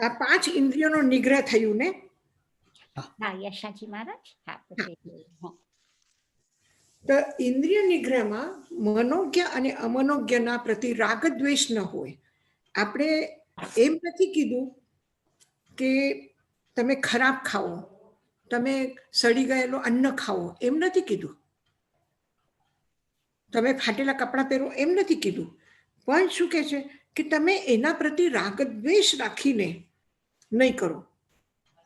આ 5 ઇન્દ્રિયોનો નિગ્રહ થયું ને? હા યશાજી મહારાજ. હા તો ઇન્દ્રિય નિગ્રહમાં મનોજ્ઞ અને અમનોજ્ઞના પ્રતિ રાગ દ્વેષ ન હોય. આપણે એમ નથી કીધું કે તમે ખરાબ ખાઓ, તમે સડી ગયેલું અન્ન ખાઓ, એમ નથી કીધું. તમે ફાટેલા કપડાં પહેરો એમ નથી કીધું. પણ શું કહે છે કે તમે એના પ્રતિ રાગ દ્વેષ રાખીને નહીં કરો.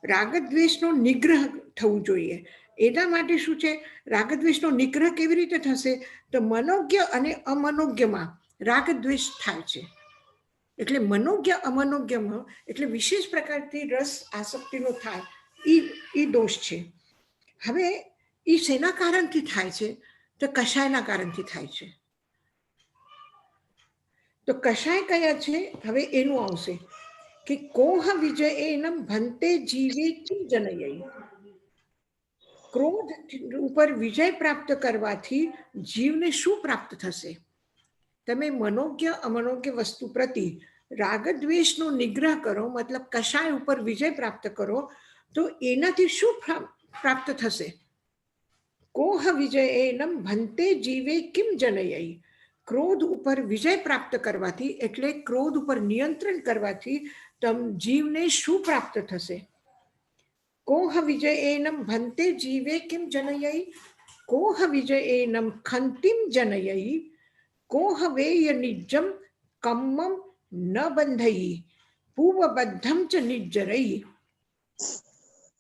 રાગ દ્વેષનો નિગ્રહ થવું જોઈએ. એના માટે શું છે, રાગ દ્વેષનો નિગ્રહ કેવી રીતે થશે? તો મનોજ્ઞ અને અમનોજ્ઞમાં રાગ દ્વેષ થાય છે. એટલે મનોજ્ઞ અમનોજ્ઞમાં એટલે વિશેષ પ્રકારથી રસ આસક્તિનો થાય એ દોષ છે. હવે એ શેના કારણથી થાય છે? તો કષાયના કારણથી થાય છે. તો કષાય કયા છે? હવે એનું આવશે કે કોહ વિજય એનમ ભંતે જીવે કિમ જનયૈ. ક્રોધ ઉપર વિજય પ્રાપ્ત કરવાથી જીવને શું પ્રાપ્ત થશે? તમે મનોજ્ઞ અમનોજ્ઞ વસ્તુ પ્રતિ રાગ દ્વેષનો નિગ્રહ કરો, મતલબ કષાય ઉપર વિજય પ્રાપ્ત કરો, તો એનાથી શું પ્રાપ્ત થશે? કોહ વિજય એનમ ભંતે જીવે કિમ જનયૈ. ક્રોધ ઉપર વિજય પ્રાપ્ત કરવાથી એટલે ક્રોધ ઉપર નિયંત્રણ કરવાથી જીવને શું પ્રાપ્ત થશે? કોહ વિજય એનમ ભંતે જીવે કિમ જનયૈ. કોહ વિજય એનમ ખંતિમ જનયૈ. કોહ વેય નિજ્જમ કમ્મમ ન બંધઈ પૂર્વબદ્ધમ ચ નિજ્જરૈ.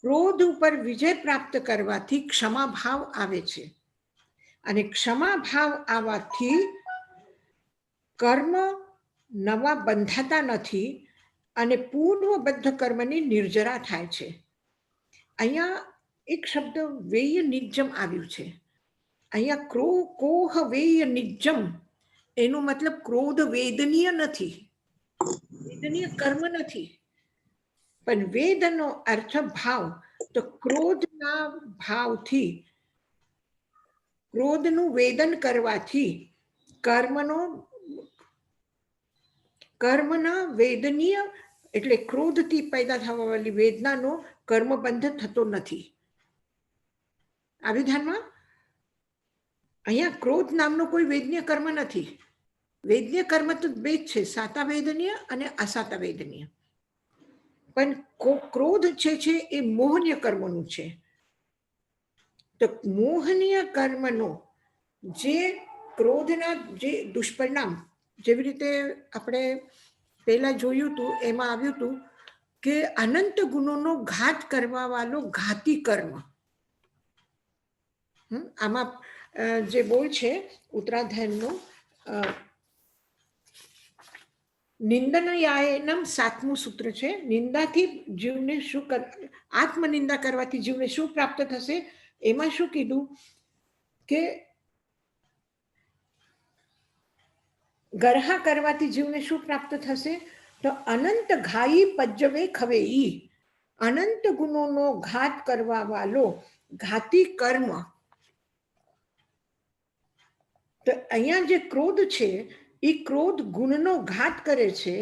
ક્રોધ ઉપર વિજય પ્રાપ્ત કરવાથી ક્ષમા ભાવ આવે છે, અને ક્ષમા ભાવ આવવાથી કર્મ નવા બંધાતા નથી અને પૂર્વબદ્ધ કર્મની નિર્જરા થાય છે. અહીંયા એક શબ્દ વેય નિજ્જમ આવ્યું છે. અહીંયા કોહ વેય નિજ્જમ એનો મતલબ ક્રોધ વેદનીય નથી, વેદનીય કર્મ નથી, પણ વેદનો અર્થ ભાવ. તો ક્રોધના ભાવથી, ક્રોધનું વેદન કરવાથી કર્મના વેદનીય એટલે ક્રોધથી પેદા થવા વાળી વેદનાનો કર્મબંધ થતો નથી. આવી ધ્યાનમાં? અહીંયા ક્રોધ નામનો કોઈ વેદનીય કર્મ નથી. વેદનીય કર્મ તો બે જ છે, સાતા વેદનીય અને અસાતા વેદનીય. પણ ક્રોધ છે એ મોહનીય કર્મનું છે. તો મોહનીય કર્મનો જે ક્રોધના જે દુષ્પરિણામ, જેવી રીતે આપણે પહેલા જોયું હતું, એમાં આવ્યું હતું કે અનંત ગુણોનો ઘાત કરવા વાળો ઘાતી કર્મ. આમાં જે બોલ છે ઉત્તરાધ્યાયનો નિંદનયાયનમ 7મું સૂત્ર છે. નિંદાથી જીવને શું આત્મનિંદા કરવાથી જીવને શું પ્રાપ્ત થશે? એમાં શું કીધું કે ગરહા કરવાથી જીવને શું પ્રાપ્ત થશે? તો અનંત ઘાઈ પજ્જવે ખવેઈ. અનંત ગુણોનો ઘાત કરવા વાળો ઘાતી કર્મ. તો અહીંયા જે ક્રોધ છે એ ક્રોધ ગુણનો ઘાત કરે છે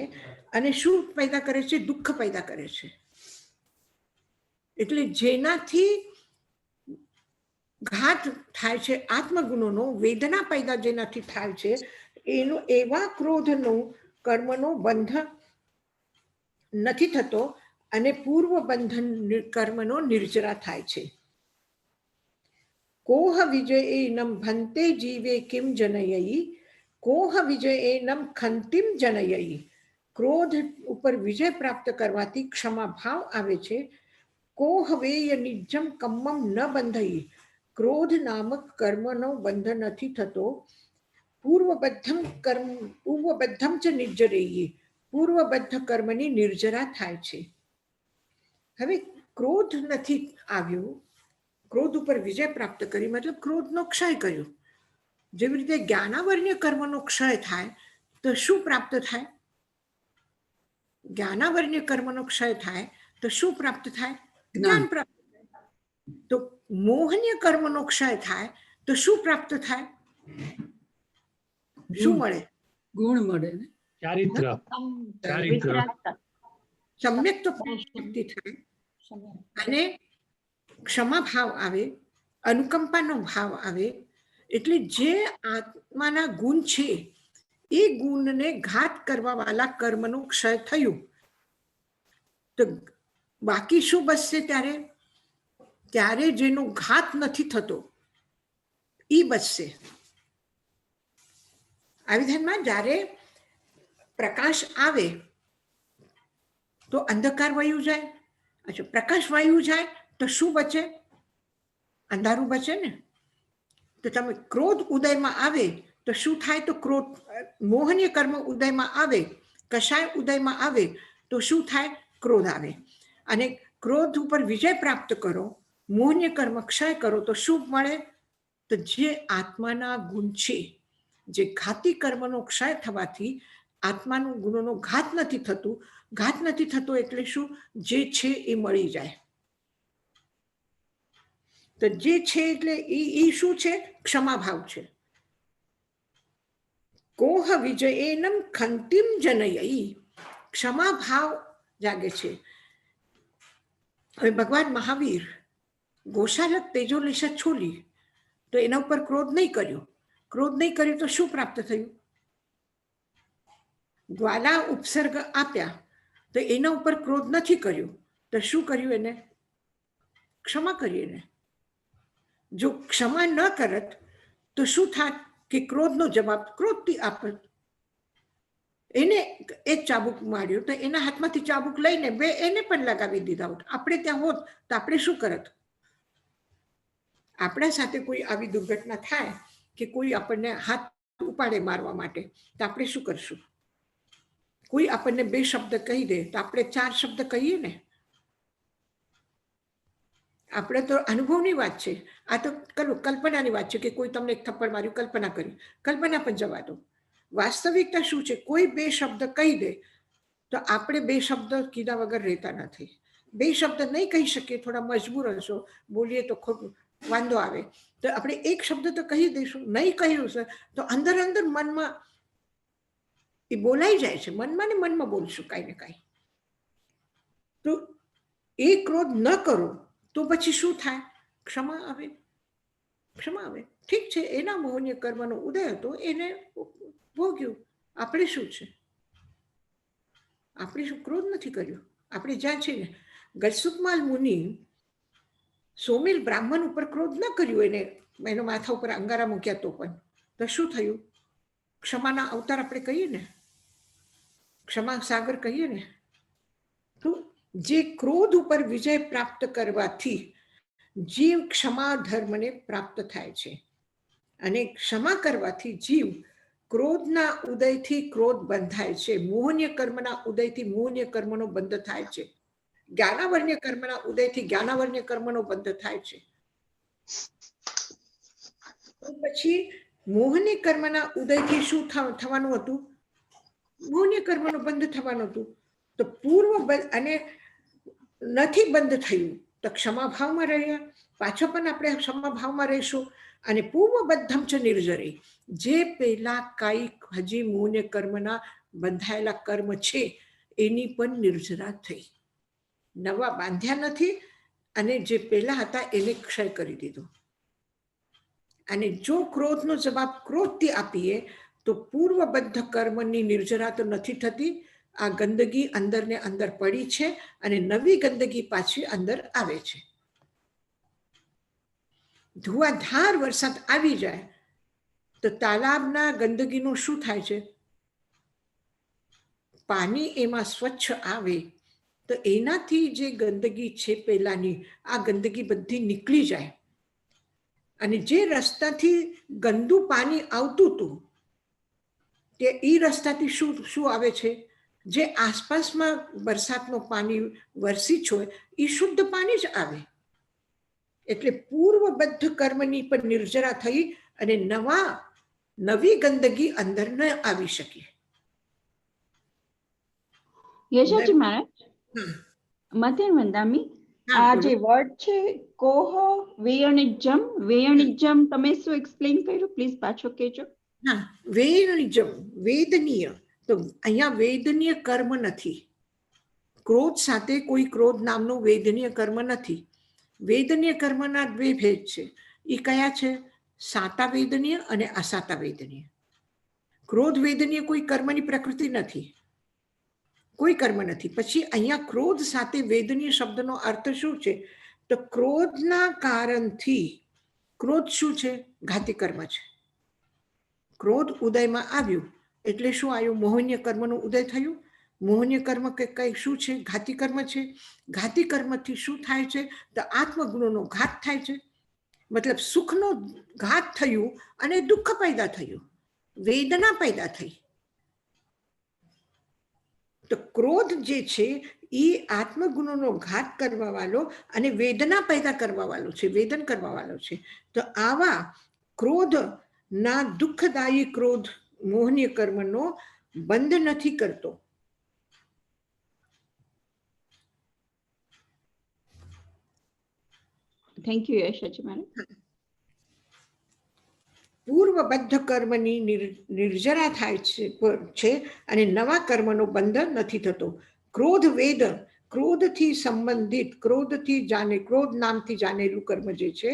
અને શું પેદા કરે છે? દુઃખ પેદા કરે છે. એટલે જેનાથી ઘાત થાય છે આત્મગુણોનો, વેદના પેદા જેનાથી થાય છે, એનો એવા ક્રોધનો કર્મનો બંધ નથી થતો અને પૂર્વ બંધન કર્મનો નિર્જરા થાય છે. કોહ વિજય એનમ ભંતે જીવે કિમ જનયૈ. કોહ વિજય એનમ ખંતિમ જનયૈ. ક્રોધ ઉપર વિજય પ્રાપ્ત કરવાથી ક્ષમા ભાવ આવે છે. કોહ વેય નિજ્જમ કમ્મમ ન બંધઈ. ક્રોધ નામક કર્મનો બંધ નથી થતો. પૂર્વબદ્ધમ ચ નિજ્જરૈ. પૂર્વબદ્ધ કર્મની નિર્જરા થાય છે. હવે ક્રોધ નથી આવ્યો, ક્રોધ ઉપર વિજય પ્રાપ્ત કરી મતલબ ક્રોધનો ક્ષય કર્યો. જેવી રીતે જ્ઞાનાવર્ણ્ય કર્મનો ક્ષય થાય તો શું પ્રાપ્ત થાય? જ્ઞાનાવર્ણ્ય કર્મનો ક્ષય થાય તો શું પ્રાપ્ત થાય? જ્ઞાન પ્રાપ્ત થાય. તો મોહનીય કર્મનો ક્ષય થાય તો શું પ્રાપ્ત થાય? શું મળે? ગુણ મળે. ચારિત્ર. સમ્યક તો પ્રાપ્તિ થાય અને ક્ષમા ભાવ આવે, અનુકંપાનો ભાવ આવે. એટલે જે આત્માના ગુણ છે એ ગુણને ઘાત કરવા વાળા કર્મનું ક્ષય થયું. તો બાકી શું બચશે? ત્યારે જેનો ઘાત નથી થતો એ બચશે. આ વિધાનમાં જ્યારે પ્રકાશ આવે તો અંધકાર વાયુ જાય. અચ્છા, પ્રકાશ વાયુ જાય તો શું બચે? અંધારું બચે ને. તો તમે ક્રોધ ઉદયમાં આવે તો શું થાય? તો ક્રોધ મોહનીય કર્મ ઉદયમાં આવે, કષાય ઉદયમાં આવે તો શું થાય? ક્રોધ આવે. અને ક્રોધ ઉપર વિજય પ્રાપ્ત કરો, મોહનીય કર્મ ક્ષય કરો તો શું મળે? તો જે આત્માના ગુણ છે, જે ઘાતી કર્મનો ક્ષય થવાથી આત્માનું ગુણોનો ઘાત નથી થતું. ઘાત નથી થતો એટલે શું? જે છે એ મળી જાય. તો જે છે એટલે એ શું છે? ક્ષમા ભાવ છે. કોહ વિજયેનમ ખંતિમ જનયઈ, ક્ષમા ભાવ જાગે છે. હવે ભગવાન મહાવીર ગોશાલક તેજોલિશા છોલી તો એના ઉપર ક્રોધ નહીં કર્યો. ક્રોધ નહીં કર્યો તો શું પ્રાપ્ત થયું? જ્વાલા ઉપસર્ગ આપ્યા તો એના ઉપર ક્રોધ નથી કર્યો તો શું કર્યું? એને ક્ષમા કરી. એને જો ક્ષમા ન કરત તો શું થાત? કે ક્રોધનો જવાબ ક્રોધથી આપત. એને એક ચાબુક માર્યો તો એના હાથમાંથી ચાબુક લઈને બે એને પણ લગાવી દીધા હોત. આપણે ત્યાં હોત તો આપણે શું કરત? આપણા સાથે કોઈ આવી દુર્ઘટના થાય કે કોઈ આપણને હાથ ઉપાડે મારવા માટે તો આપણે શું કરશું? કોઈ આપણને બે શબ્દ કહી દે તો આપણે 4 શબ્દ કહીએ ને. આપણે તો અનુભવની વાત છે. આ તો કલ્પનાની વાત છે કે કોઈ તમને એક થપ્પડ માર્યું, કલ્પના કરી. કલ્પના પણ જવા દો. વાસ્તવિકતા શું છે? કોઈ બે શબ્દ કહી દે તો આપણે બે શબ્દ કીધા વગર રહેતા નથી. બે શબ્દ નહીં કહી શકીએ, થોડા મજબૂર હશો, બોલીએ તો ખોટું વાંધો આવે તો આપણે એક શબ્દ તો કહી દઈશું. નહીં કહ્યું છે તો અંદર અંદર મનમાં એ બોલાઈ જાય છે. મનમાં ને મનમાં બોલશું કાંઈ ને કાંઈ. તો એ ક્રોધ ન કરો તો પછી શું થાય? ક્ષમા આવે. ક્ષમા આવે. ઠીક છે, એના મોહનીય કર્મનો ઉદય હતો, એને ભોગ્યું. આપણે શું છે? આપણે શું ક્રોધ નથી કર્યો? આપણે જ્યાં છે ને, ગલસુકમાલ મુનિ સોમેલ બ્રાહ્મણ ઉપર ક્રોધ ન કર્યું. એને એનો માથા ઉપર અંગારા મૂક્યા તો પણ તો શું થયું? ક્ષમાના અવતાર આપણે કહીએ ને, ક્ષમા સાગર કહીએ ને. તો જે ક્રોધ ઉપર વિજય પ્રાપ્ત કરવાથી જીવ ક્ષમા ધર્મને પ્રાપ્ત થાય છે. અને ક્ષમા કરવાથી જીવ ક્રોધના ઉદયથી ક્રોધ બંધાય છે. મોહનીય કર્મના ઉદયથી મોહનીય કર્મનો બંધ થાય છે. જ્ઞાનાવર્ણ્ય કર્મના ઉદયથી જ્ઞાનાવર્ણ્ય કર્મનો બંધ થાય છે. પછી મોહનીય કર્મના ઉદયથી શું થવાનું હતું? મોહનીય કર્મનો બંધ થવાનું હતું. તો પૂર્વ અને નથી બંધ થયું તો ક્ષમા ભાવમાં રહ્યા. પાછો પણ આપણે ક્ષમા ભાવમાં રહીશું. અને પૂર્વ બધ્ધમ ચ નિર્જરે, જે પેલા કાંઈક હજી મોહનીય કર્મના બંધાયેલા કર્મ છે એની પણ નિર્જરા થઈ. નવા બાંધ્યા નથી અને જે પેલા હતા એને ક્ષય કરી દીધો. અને જો ક્રોધનો જવાબ ક્રોધથી આપીએ તો પૂર્વબદ્ધ કર્મની નિર્જરા તો નથી થતી. આ ગંદગી અંદર ને અંદર પડી છે અને નવી ગંદગી પાછી અંદર આવે છે. ધુઆધાર વરસાદ આવી જાય તો તાલાબના ગંદગીનું શું થાય છે? પાણી એમાં સ્વચ્છ આવે તો એનાથી જે ગંદગી છે પેલાની, આ ગંદગી બધી નીકળી જાય. અને જે રસ્તાથી ગંદુ પાણી આવતું હતું તે એ રસ્તાથી શું આવે છે? જે આસપાસમાં વરસાદનું પાણી વરસી હોય એ શુદ્ધ પાણી જ આવે. એટલે પૂર્વબદ્ધ કર્મની પણ નિર્જરા થઈ અને નવી ગંદગી અંદર ન આવી શકી. યશાજી મહારાજ, મધ્ય વંદામી, આ જે વર્ડ છે કોહ વેયણિજમ, વેયણિજમ તમે શું એક્સપ્લેન કર્યું? પ્લીઝ પાછો કહેજો. હા, વેયણિજમ વેદનીય. તો અહીંયા વેદનીય કર્મ નથી. ક્રોધ સાથે કોઈ ક્રોધ નામનું વેદનીય કર્મ નથી. વેદનીય કર્મના બે ભેદ છે. એ કયા છે? સાતા વેદનીય અને અસાતા વેદનીય. ક્રોધ વેદનીય કોઈ કર્મની પ્રકૃતિ નથી, કોઈ કર્મ નથી. પછી અહીંયા ક્રોધ સાથે વેદનીય શબ્દનો અર્થ શું છે? તો ક્રોધના કારણથી, ક્રોધ શું છે? ઘાતી કર્મ છે. ક્રોધ ઉદયમાં આવ્યું એટલે શું આવ્યું? મોહનીય કર્મનું ઉદય થયું. મોહનીય કર્મ કઈ શું છે? ઘાતી કર્મ છે. ઘાતી કર્મથી શું થાય છે? તો આત્મગુણોનો ઘાત થાય છે. મતલબ સુખનો ઘાત થયું અને દુઃખ પેદા થયું, વેદના પેદા થઈ. તો ક્રોધ જે છે એ આત્મગુણોનો ઘાત કરવા વાળો અને વેદના પેદા કરવા વાળો છે, વેદન કરવા વાળો છે. તો આવા ક્રોધ ના દુઃખદાયી ક્રોધ મોહનીય કર્મનો બંધ નથી કરતો. Thank you Yashaji madam. પૂર્વબદ્ધ કર્મની નિર્જરા થાય છે અને નવા કર્મનો બંધ નથી થતો. ક્રોધ વેદ, ક્રોધથી સંબંધિત, ક્રોધથી જાણે, ક્રોધ નામથી જાણેલું કર્મ જે છે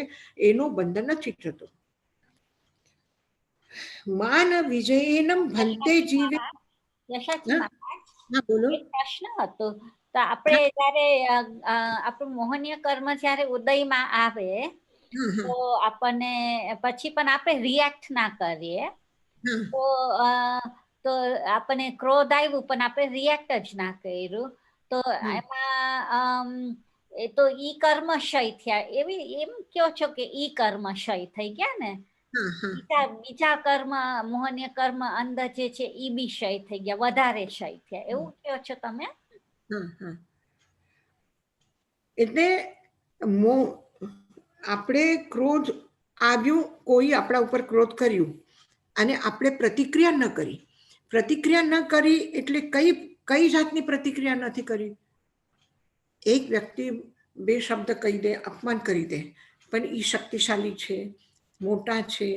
એનો બંધ નથી થતો. માન વિજયનમ ભંતે જીવે. બોલો. પ્રશ્ન હતો. તો આપણે જયારે આપણું મોહનીય કર્મ જયારે ઉદયમાં આવે તો આપણને પછી પણ આપણે રિએક્ટ ના કરીએ, તો આપણને ક્રોધ આવ્યું પણ આપણે રિએક્ટ જ ના કર્યું, તો એમાં એ તો ઈ કર્મ ક્ષય થયા. એવી એમ કયો છો કે ઈ કર્મ ક્ષય થઈ ગયા ને? બીજા કર્મ, મોહનીય કર્મ અંદર જે છે ઈ બી ક્ષય થઈ ગયા, વધારે ક્ષય થયા, એવું કયો છો તમે? એટલે આપણે ક્રોધ આવ્યું, કોઈ આપણા ઉપર ક્રોધ કર્યું અને આપણે પ્રતિક્રિયા ન કરી. પ્રતિક્રિયા ન કરી એટલે કઈ જાતની પ્રતિક્રિયા નથી કરી? એક વ્યક્તિ બે શબ્દ કહી દે, અપમાન કરી દે, પણ એ શક્તિશાળી છે, મોટા છે,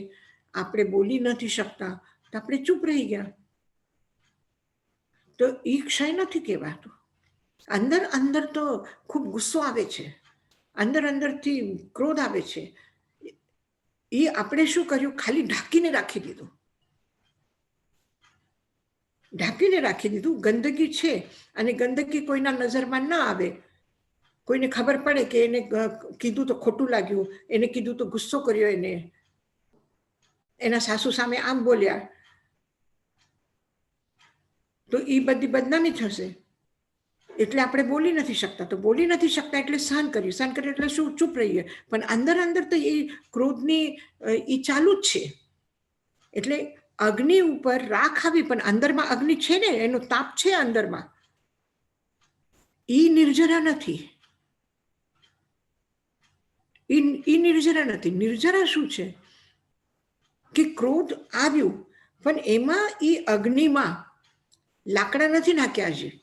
આપણે બોલી નથી શકતા, તો આપણે ચૂપ રહી ગયા, તો એ ક્ષય નથી કહેવાતું. અંદર અંદર તો ખૂબ ગુસ્સો આવે છે, અંદર અંદરથી ક્રોધ આવે છે. એ આપણે શું કર્યું? ખાલી ઢાંકીને રાખી દીધું, ઢાંકીને રાખી દીધું. ગંદકી છે અને ગંદકી કોઈના નજરમાં ના આવે, કોઈને ખબર પડે કે એને કીધું તો ખોટું લાગ્યું, એને કીધું તો ગુસ્સો કર્યો, એને એના સાસુ સામે આમ બોલ્યા, તો એ બધી બદનામી થશે. એટલે આપણે બોલી નથી શકતા. તો બોલી નથી શકતા એટલે સહન કર્યું, સહન કર્યું એટલે શું? ચૂપ રહીએ. પણ અંદર અંદર તો એ ક્રોધની એ ચાલુ જ છે. એટલે અગ્નિ ઉપર રાખ આવી, પણ અંદરમાં અગ્નિ છે ને, એનો તાપ છે અંદરમાં. એ નિર્જરા નથી, એ નિર્જરા નથી. નિર્જરા શું છે? કે ક્રોધ આવ્યું પણ એમાં એ અગ્નિમાં લાકડા નથી નાખ્યા, હજી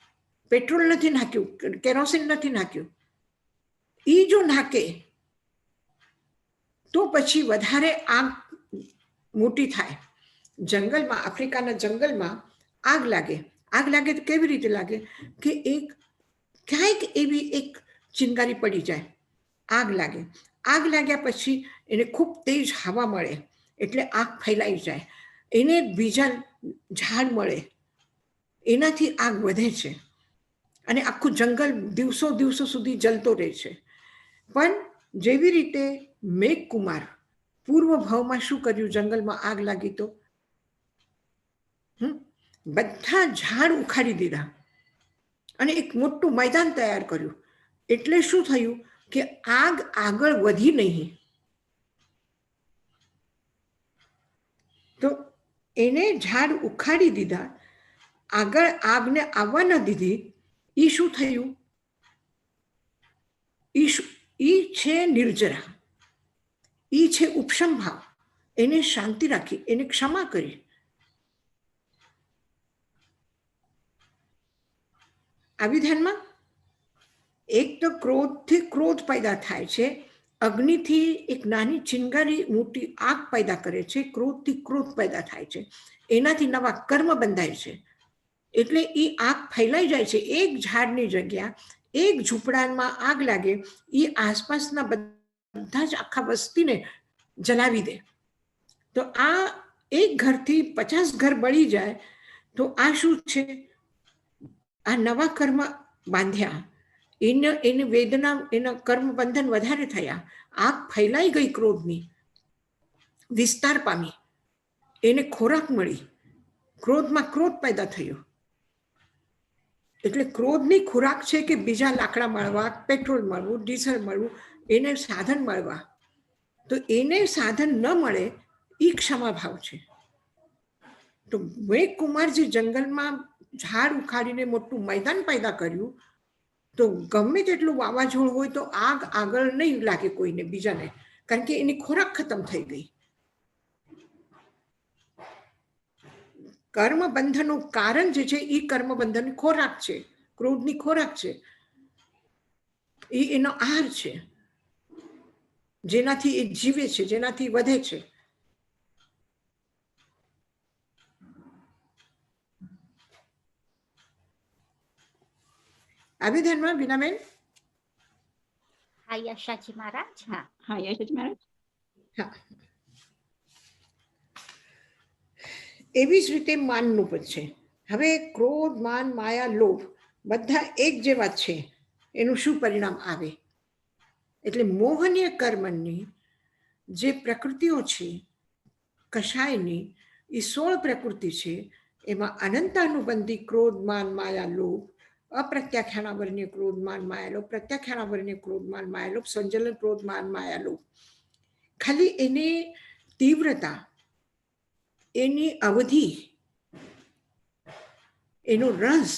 પેટ્રોલ નથી નાખ્યું, કેરોસીન નથી નાખ્યું. એ જો નાખે તો પછી વધારે આગ મોટી થાય. જંગલમાં, આફ્રિકાના જંગલમાં આગ લાગે. આગ લાગે તો કેવી રીતે લાગે? કે ક્યાંક એવી એક ચિનગારી પડી જાય, આગ લાગે. આગ લાગ્યા પછી એને ખૂબ તેજ હવા મળે એટલે આગ ફેલાઈ જાય, એને બીજા ઝાડ મળે, એનાથી આગ વધે છે અને આખું જંગલ દિવસો દિવસો સુધી જલતો રહે છે. પણ જેવી રીતે મેઘકુમાર પૂર્વ ભાવમાં શું કર્યું? જંગલમાં આગ લાગી તો બધા ઝાડ ઉખાડી દીધા અને એક મોટું મેદાન તૈયાર કર્યું. એટલે શું થયું? કે આગ આગળ વધી નહીં. તો એને ઝાડ ઉખાડી દીધા, આગળ આગને આવવા ન દીધી. એ શું થયું? એ છે નિર્જરા, એ છે ઉપશમ ભાવ. એને શાંતિ રાખી, એને ક્ષમા કરી. આવી ધ્યાનમાં? એક તો ક્રોધથી ક્રોધ પેદા થાય છે, અગ્નિથી એક નાની ચિનગારી મોટી આગ પેદા કરે છે, ક્રોધથી ક્રોધ પેદા થાય છે, એનાથી નવા કર્મ બંધાય છે. એટલે એ આગ ફેલાઈ જાય છે. એક ઝાડની જગ્યા એક ઝૂંપડામાં આગ લાગે, એ આસપાસના બધા જ આખા વસ્તીને જલાવી દે. તો આ એક ઘરથી 50 ઘર બળી જાય તો આ શું છે? આ નવા કર્મ બાંધ્યા, એની વેદના, એના કર્મ બંધન વધારે થયા. આગ ફેલાઈ ગઈ ક્રોધની, વિસ્તાર પામી, એને ખોરાક મળી, ક્રોધમાં ક્રોધ પેદા થયો. એટલે ક્રોધની ખોરાક છે કે બીજા લાકડા મળવા, પેટ્રોલ મળવું, ડીઝલ મળવું, એને સાધન મળવા. તો એને સાધન ન મળે એ ક્ષમા ભાવ છે. તો મેઘ કુમારજી જંગલમાં ઝાડ ઉખાડીને મોટું મેદાન પેદા કર્યું. તો ગમે તેટલું વાવાઝોડું હોય તો આગ આગળ નહીં લાગે કોઈને બીજાને, કારણ કે એની ખોરાક ખતમ થઈ ગઈ. કર્મ બંધનનું કારણ જે છે એ કર્મ બંધનની ખોરાક છે, ક્રોધની ખોરાક છે, એ એનો આહાર છે, જેનાથી એ જીવે છે, જેનાથી વધે છે. આવી ધ્યાનમાં બીનાબેન? હા યશાજી મહારાજ. હા હા યશાજી મહારાજ. હા, એવી જ રીતે માનનું પદ છે. હવે ક્રોધ, માન, માયા, લોભ બધા એક જેવા છે. એનું શું પરિણામ આવે? એટલે મોહનીય કર્મની જે પ્રકૃતિઓ છે કષાયની, એ 16 પ્રકૃતિ છે. એમાં અનંતાનુબંધી ક્રોધ, માન, માયા, લોભ, અપ્રત્યાખ્યાનાવરણીય ક્રોધ, માન, માયા, લોભ, પ્રત્યાખ્યાનાવરણીય ક્રોધ, માન, માયા, લોભ, સંજલન ક્રોધ, માન, માયા, લોભ. ખાલી એની તીવ્રતા, એની અવધિ, એનો રસ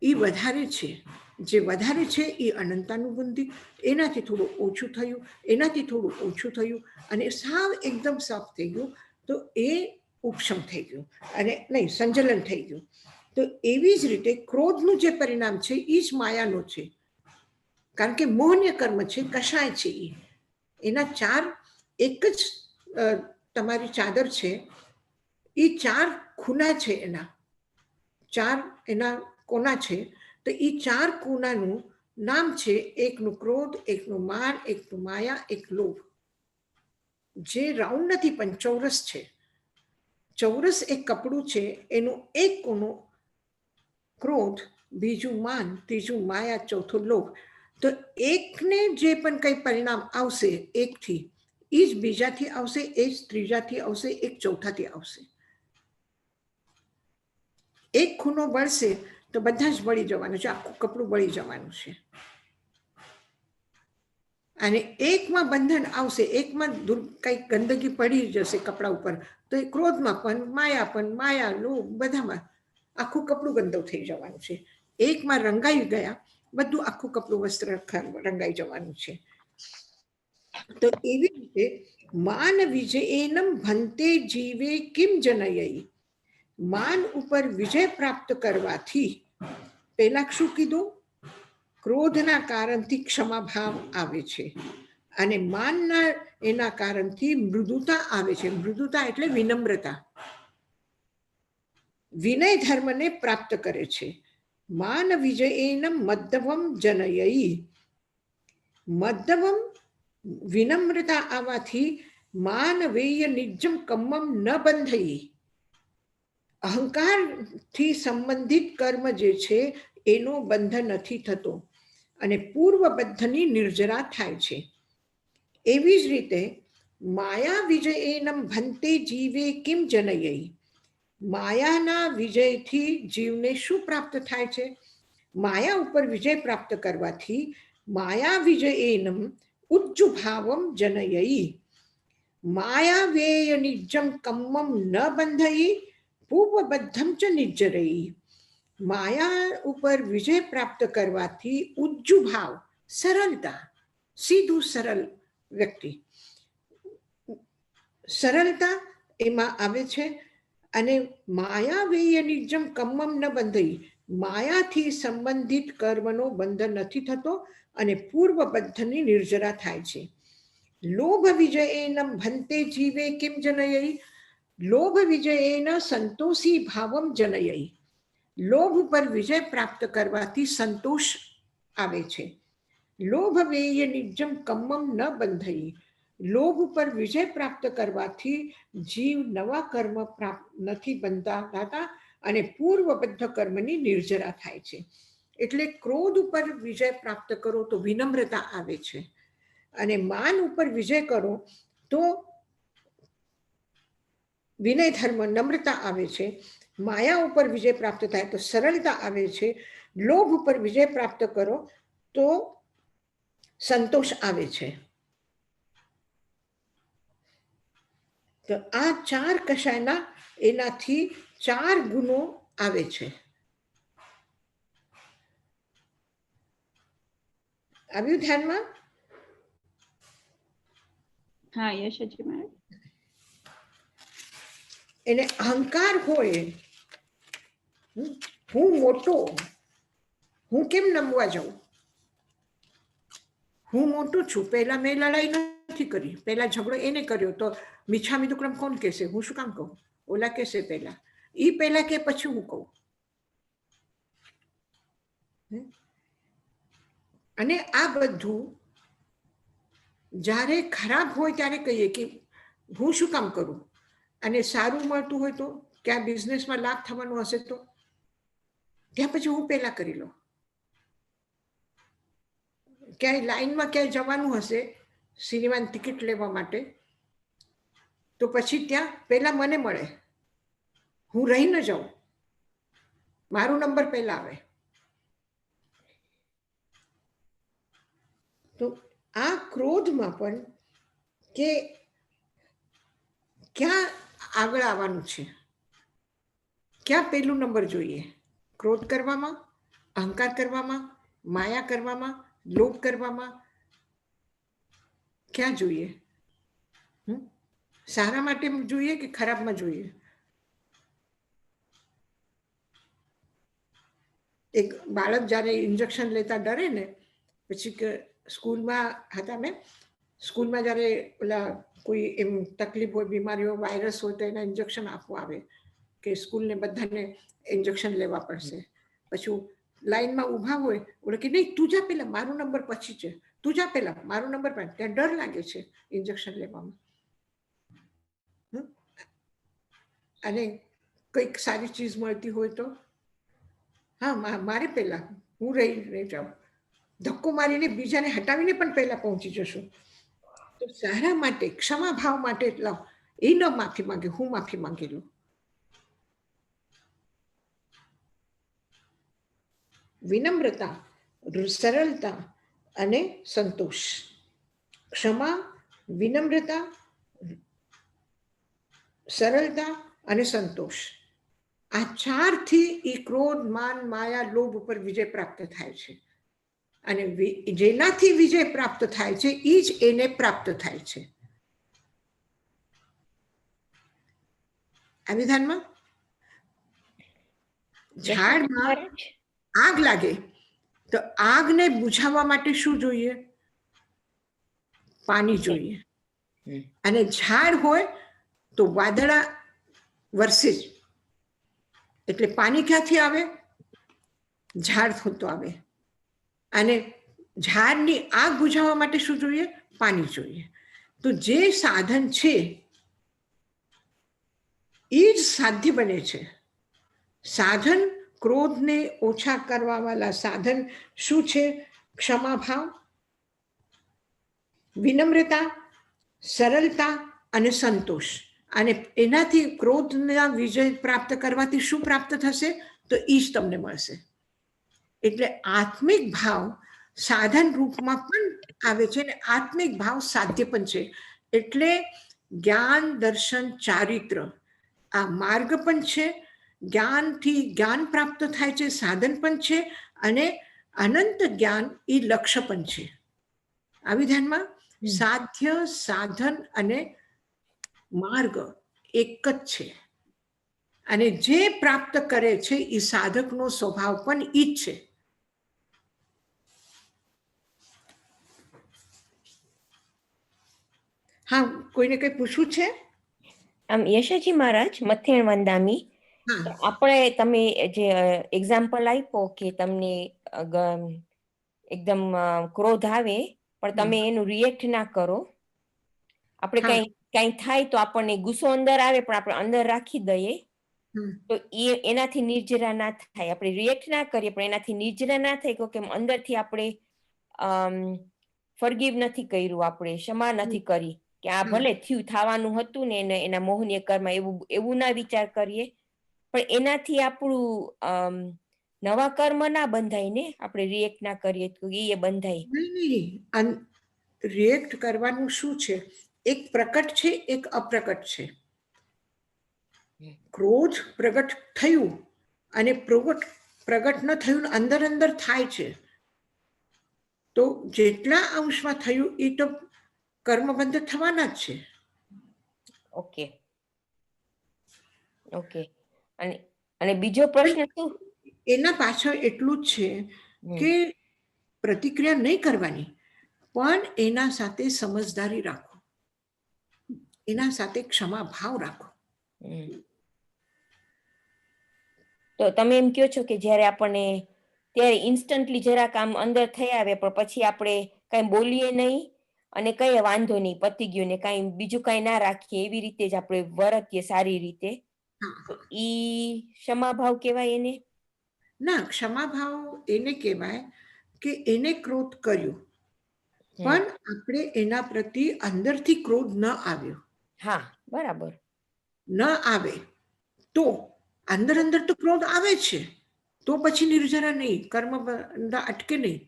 એ વધારે છે. જે વધારે છે એ અનંતાનુબંધી, એનાથી થોડું ઓછું થયું, એનાથી થોડું ઓછું થયું, અને સાવ એકદમ સાફ થઈ ગયું તો એ ઉપશમ થઈ ગયું, અને નહીં સંજલન થઈ ગયું. તો એવી જ રીતે ક્રોધનું જે પરિણામ છે એ જ માયાનો છે, કારણ કે મોહનીય કર્મ છે, કષાય છે. એના 4 એક જ તમારી ચાદર છે, એ 4 ખૂણા છે, એના 4 એના કોના છે. તો એ 4 કોનાનું નામ છે, એકનું ક્રોધ, એકનું માન, એકનું માયા, એક લોભ. જે રાઉન્ડ નથી પણ ચોરસ છે. ચોરસ એક કપડું છે, એનું એક કોનું ક્રોધ, બીજું માન, ત્રીજું માયા, ચોથું લોભ. તો એકને જે પણ કંઈ પરિણામ આવશે એકથી, એ જ બીજાથી આવશે, એ જ ત્રીજાથી આવશે, એક ચોથાથી આવશે. એક ખૂણો બળશે તો બધા જ બળી જવાનું છે, આખું કપડું બળી જવાનું છે. અને એકમાં બંધન આવશે, એકમાં કંઈક ગંદકી પડી જશે કપડા ઉપર, તો એ ક્રોધમાં પણ, માયા, લોભ, બધામાં આખું કપડું ગંદુ થઈ જવાનું છે. એકમાં રંગાઈ ગયા, બધું આખું કપડું વસ્ત્ર રંગાઈ જવાનું છે. તો એવી રીતે માન વિજયેનમ ભંતે જીવે કિમ જનયઈ. માન ઉપર વિજય પ્રાપ્ત કરવાથી પહેલા શું કીધું? ક્રોધના કારણથી ક્ષમા ભાવ આવે છે, અને માનના એના કારણથી મૃદુતા આવે છે. મૃદુતા એટલે વિનમ્રતા, વિનય ધર્મને પ્રાપ્ત કરે છે. માન વિજયેનમ મદ્દવમ જનયઈ. મદ્દવમ વિનમ્રતા આવવાથી માન વેય નિજ્જમ કમ્મમ ન બંધઈ. અહંકારથી સંબંધિત કર્મ જે છે એનો બંધ નથી થતો, અને પૂર્વબદ્ધની નિર્જરા થાય છે. એવી જ રીતે માયા વિજયેનમ ભંતે જીવે કિમ જનયઈ. માયાના વિજયથી જીવને શું પ્રાપ્ત થાય છે? માયા ઉપર વિજય પ્રાપ્ત કરવાથી માયા વિજયેનમ ઉજ્જુભાવમ જનયઈ. માયા વેય નિજ્જમ કમ્મમ ન બંધઈ પૂર્વબદ્ધમ ચ નિજ્જરઈ. માયા ઉપર વિજય પ્રાપ્ત કરવાથી ઉજ્જુ ભાવ, સરળતા, સીધું સરળ વ્યક્તિ, સરળતા એમાં આવે છે. અને માયા વેય નિજ્જમ કમ્મમ ન બંધઈ. માયાથી સંબંધિત કર્મનો બંધ નથી થતો, અને પૂર્વબદ્ધની નિર્જરા થાય છે. લોભ વિજયેનમ ભંતે જીવે કિમ જનયઈ. લોભ વિજયેન સંતોષી ભાવમ જનયઈ. લોભ ઉપર વિજય પ્રાપ્ત કરવાથી સંતોષ આવે છે. લોભ વેય નિજમ કમ્મમ ન બંધઈ. લોભ ઉપર વિજય પ્રાપ્ત કરવાથી જીવ નવા કર્મ પ્રાપ્ત નથી બંધાતા અને પૂર્વબદ્ધ કર્મની નિર્જરા થાય છે. એટલે ક્રોધ ઉપર વિજય પ્રાપ્ત કરો તો વિનમ્રતા આવે છે, અને માન ઉપર વિજય કરો તો વિનય ધર્મ નમ્રતા આવે છે. માયા ઉપર વિજય પ્રાપ્ત થાય તો સરળતા આવે છે. લોભ ઉપર વિજય પ્રાપ્ત કરો તો સંતોષ આવે છે. તો આ 4 કશાયના એનાથી 4 ગુણો આવે છે. આવ્યું ધ્યાનમાં? હા યશજી મહારાજ. એને અહંકાર હોય, હું મોટો, હું કેમ નમવા જાઉં, હું મોટું છું, પહેલા મેં લડાઈ નથી કરી, પહેલા ઝઘડો એને કર્યો તો મિચ્છામી દુક્કડમ કોણ કહેશે, હું શું કામ કહું, ઓલા કહેશે પહેલા, ઈ પહેલા કે પછી હું કહું. અને આ બધું જ્યારે ખરાબ હોય ત્યારે કહીએ કે હું શું કામ કરું, અને સારું મળતું હોય તો, ક્યાં બિઝનેસમાં લાભ થવાનું હશે તો ત્યાં પછી હું પહેલા કરી લઉં. ક્યાંય લાઈનમાં ક્યાંય જવાનું હશે સિનેમાની ટિકિટ લેવા માટે તો પછી ત્યાં પહેલા મને મળે, હું રહી ન જાઉં, મારો નંબર પહેલા આવે. તો આ ક્રોધમાં પણ કે ક્યાં આગળ આવવાનું છે, ક્યાં પહેલું નંબર જોઈએ, ક્રોધ કરવામાં, અહંકાર કરવામાં, માયા કરવામાં, લોભ કરવામાં, ક્યાં જોઈએ, સારા માટે જોઈએ કે ખરાબમાં જોઈએ. એક બાળક જ્યારે ઇન્જેક્શન લેતા ડરે ને, પછી સ્કૂલમાં હતા મેં, સ્કૂલમાં જ્યારે ઓલા કોઈ એમ તકલીફ હોય, બીમારીઓ, વાયરસ હોય તો એના ઇન્જેક્શન આપવા આવે કે સ્કૂલને બધાને ઇન્જેક્શન લેવા પડશે. પછી લાઈનમાં ઊભા હોય, ઓલે કે નહીં તું જા પહેલા, મારો નંબર પછી છે, તું જા પહેલા, મારો નંબર પછી. ત્યાં ડર લાગે છે ઇન્જેક્શન લેવામાં. અને કંઈક સારી ચીજ મળતી હોય તો હા મારે પહેલા, હું રહી જાઉં, ધક્કો મારીને બીજાને હટાવીને પણ પહેલા પહોંચી જશું. તો સારા માટે, ક્ષમા ભાવ માટે લાવ, એ ન માફી માંગે, હું માફી માંગી લઉં. વિનમ્રતા, સરળતા અને સંતોષ. ક્ષમા, વિનમ્રતા, સરળતા અને સંતોષ. આ 4 થી એ ક્રોધ, માન, માયા, લોભ ઉપર વિજય પ્રાપ્ત થાય છે. અને જેનાથી વિજય પ્રાપ્ત થાય છે એ જ એને પ્રાપ્ત થાય છે. આ વિધાનમાં ઝાડમાં આગ લાગે તો આગને બુઝાવવા માટે શું જોઈએ? પાણી જોઈએ. અને ઝાડ હોય તો વાદળા વરસે જ, એટલે પાણી ક્યાંથી આવે? ઝાડ થતો આવે. અને ઝાડની આગ બુઝાવવા માટે શું જોઈએ? પાણી જોઈએ. તો જે સાધન છે એ જ સાધ્ય બને છે. સાધન ક્રોધને ઓછા કરવા વાળા સાધન શું છે? ક્ષમા ભાવ, વિનમ્રતા, સરળતા અને સંતોષ. અને એનાથી ક્રોધના વિજય પ્રાપ્ત કરવાથી શું પ્રાપ્ત થશે? તો એ જ તમને મળશે. એટલે આત્મિક ભાવ સાધન રૂપમાં પણ આવે છે અને આત્મિક ભાવ સાધ્ય પણ છે. એટલે જ્ઞાન, દર્શન, ચારિત્ર આ માર્ગ પણ છે. જ્ઞાનથી જ્ઞાન પ્રાપ્ત થાય છે, સાધન પણ છે, અને અનંત જ્ઞાન એ લક્ષ્ય પણ છે. આવી ધ્યાનમાં સાધ્ય, સાધન અને માર્ગ એક જ છે. અને જે પ્રાપ્ત કરે છે એ સાધકનો સ્વભાવ પણ ઈ જ છે. હા, કોઈને કઈ પૂછવું છે? યશાજી મહારાજ, મથેણ વંદામી, હા આપણે તમે જે એક્ઝામ્પલ આપ્યો કે તમને એકદમ ક્રોધ આવે પણ તમે એનું રિએક્ટ ના કરો. આપણે હા. કઈ થાય તો આપણને ગુસ્સો અંદર આવે પણ આપણે અંદર રાખી દઈએ તો એનાથી નિર્જરા ના થાય. આપણે રિએક્ટ ના કરીએ પણ એનાથી નિર્જરા ના થાય કે અંદરથી આપણે ફરગીવ નથી કર્યું, આપણે ક્ષમા નથી કરી કે આ ભલે થયું, થવાનું હતું ને એના મોહનીય કર્મ એવું ના વિચાર કરીએ પણ એનાથી આપણું નવા કર્મ ના બંધાય ને. આપણે રિએક્ટ ના કરીએ તો એ બંધાય. નહીં, રિએક્ટ કરવાનું શું છે? એક પ્રકટ છે, એક અપ્રકટ છે. ક્રોધ પ્રગટ થયું અને પ્રગટ ન થયું, અંદર અંદર થાય છે. તો જેટલા અંશમાં થયું એ તો કર્મબંધ થવાના જ છે. Okay okay. અને બીજો પ્રશ્ન શું? એના પાછળ એટલું જ છે કે પ્રતિક્રિયા નહીં કરવાની, પણ એના સાથે સમજદારી રાખો, એના સાથે ક્ષમા ભાવ રાખો. તો તમે એમ કહો છો કે જ્યારે આપણને ત્યારે ઇન્સ્ટન્ટલી જરાક આમ અંદર થઈ આવે પણ પછી આપણે કઈ બોલીએ નહીં અને કઈ વાંધો નહીં, પતી ગયું ને કઈ બીજું કઈ ના રાખીએ, એવી રીતે જ આપણે વર્તીએ સારી રીતે, તો ઈ ક્ષમાભાવ કહેવાય એને? ના, ક્ષમાભાવ એને કહેવાય કે એને ક્રોધ કર્યો પણ આપણે એના પ્રત્યે અંદરથી ક્રોધ ન આવ્યો. હા, બરાબર. ન આવે તો અંદર અંદર તો ક્રોધ આવે છે, તો પછી નિર્જરા નહીં, કર્મ અટકે નહીં,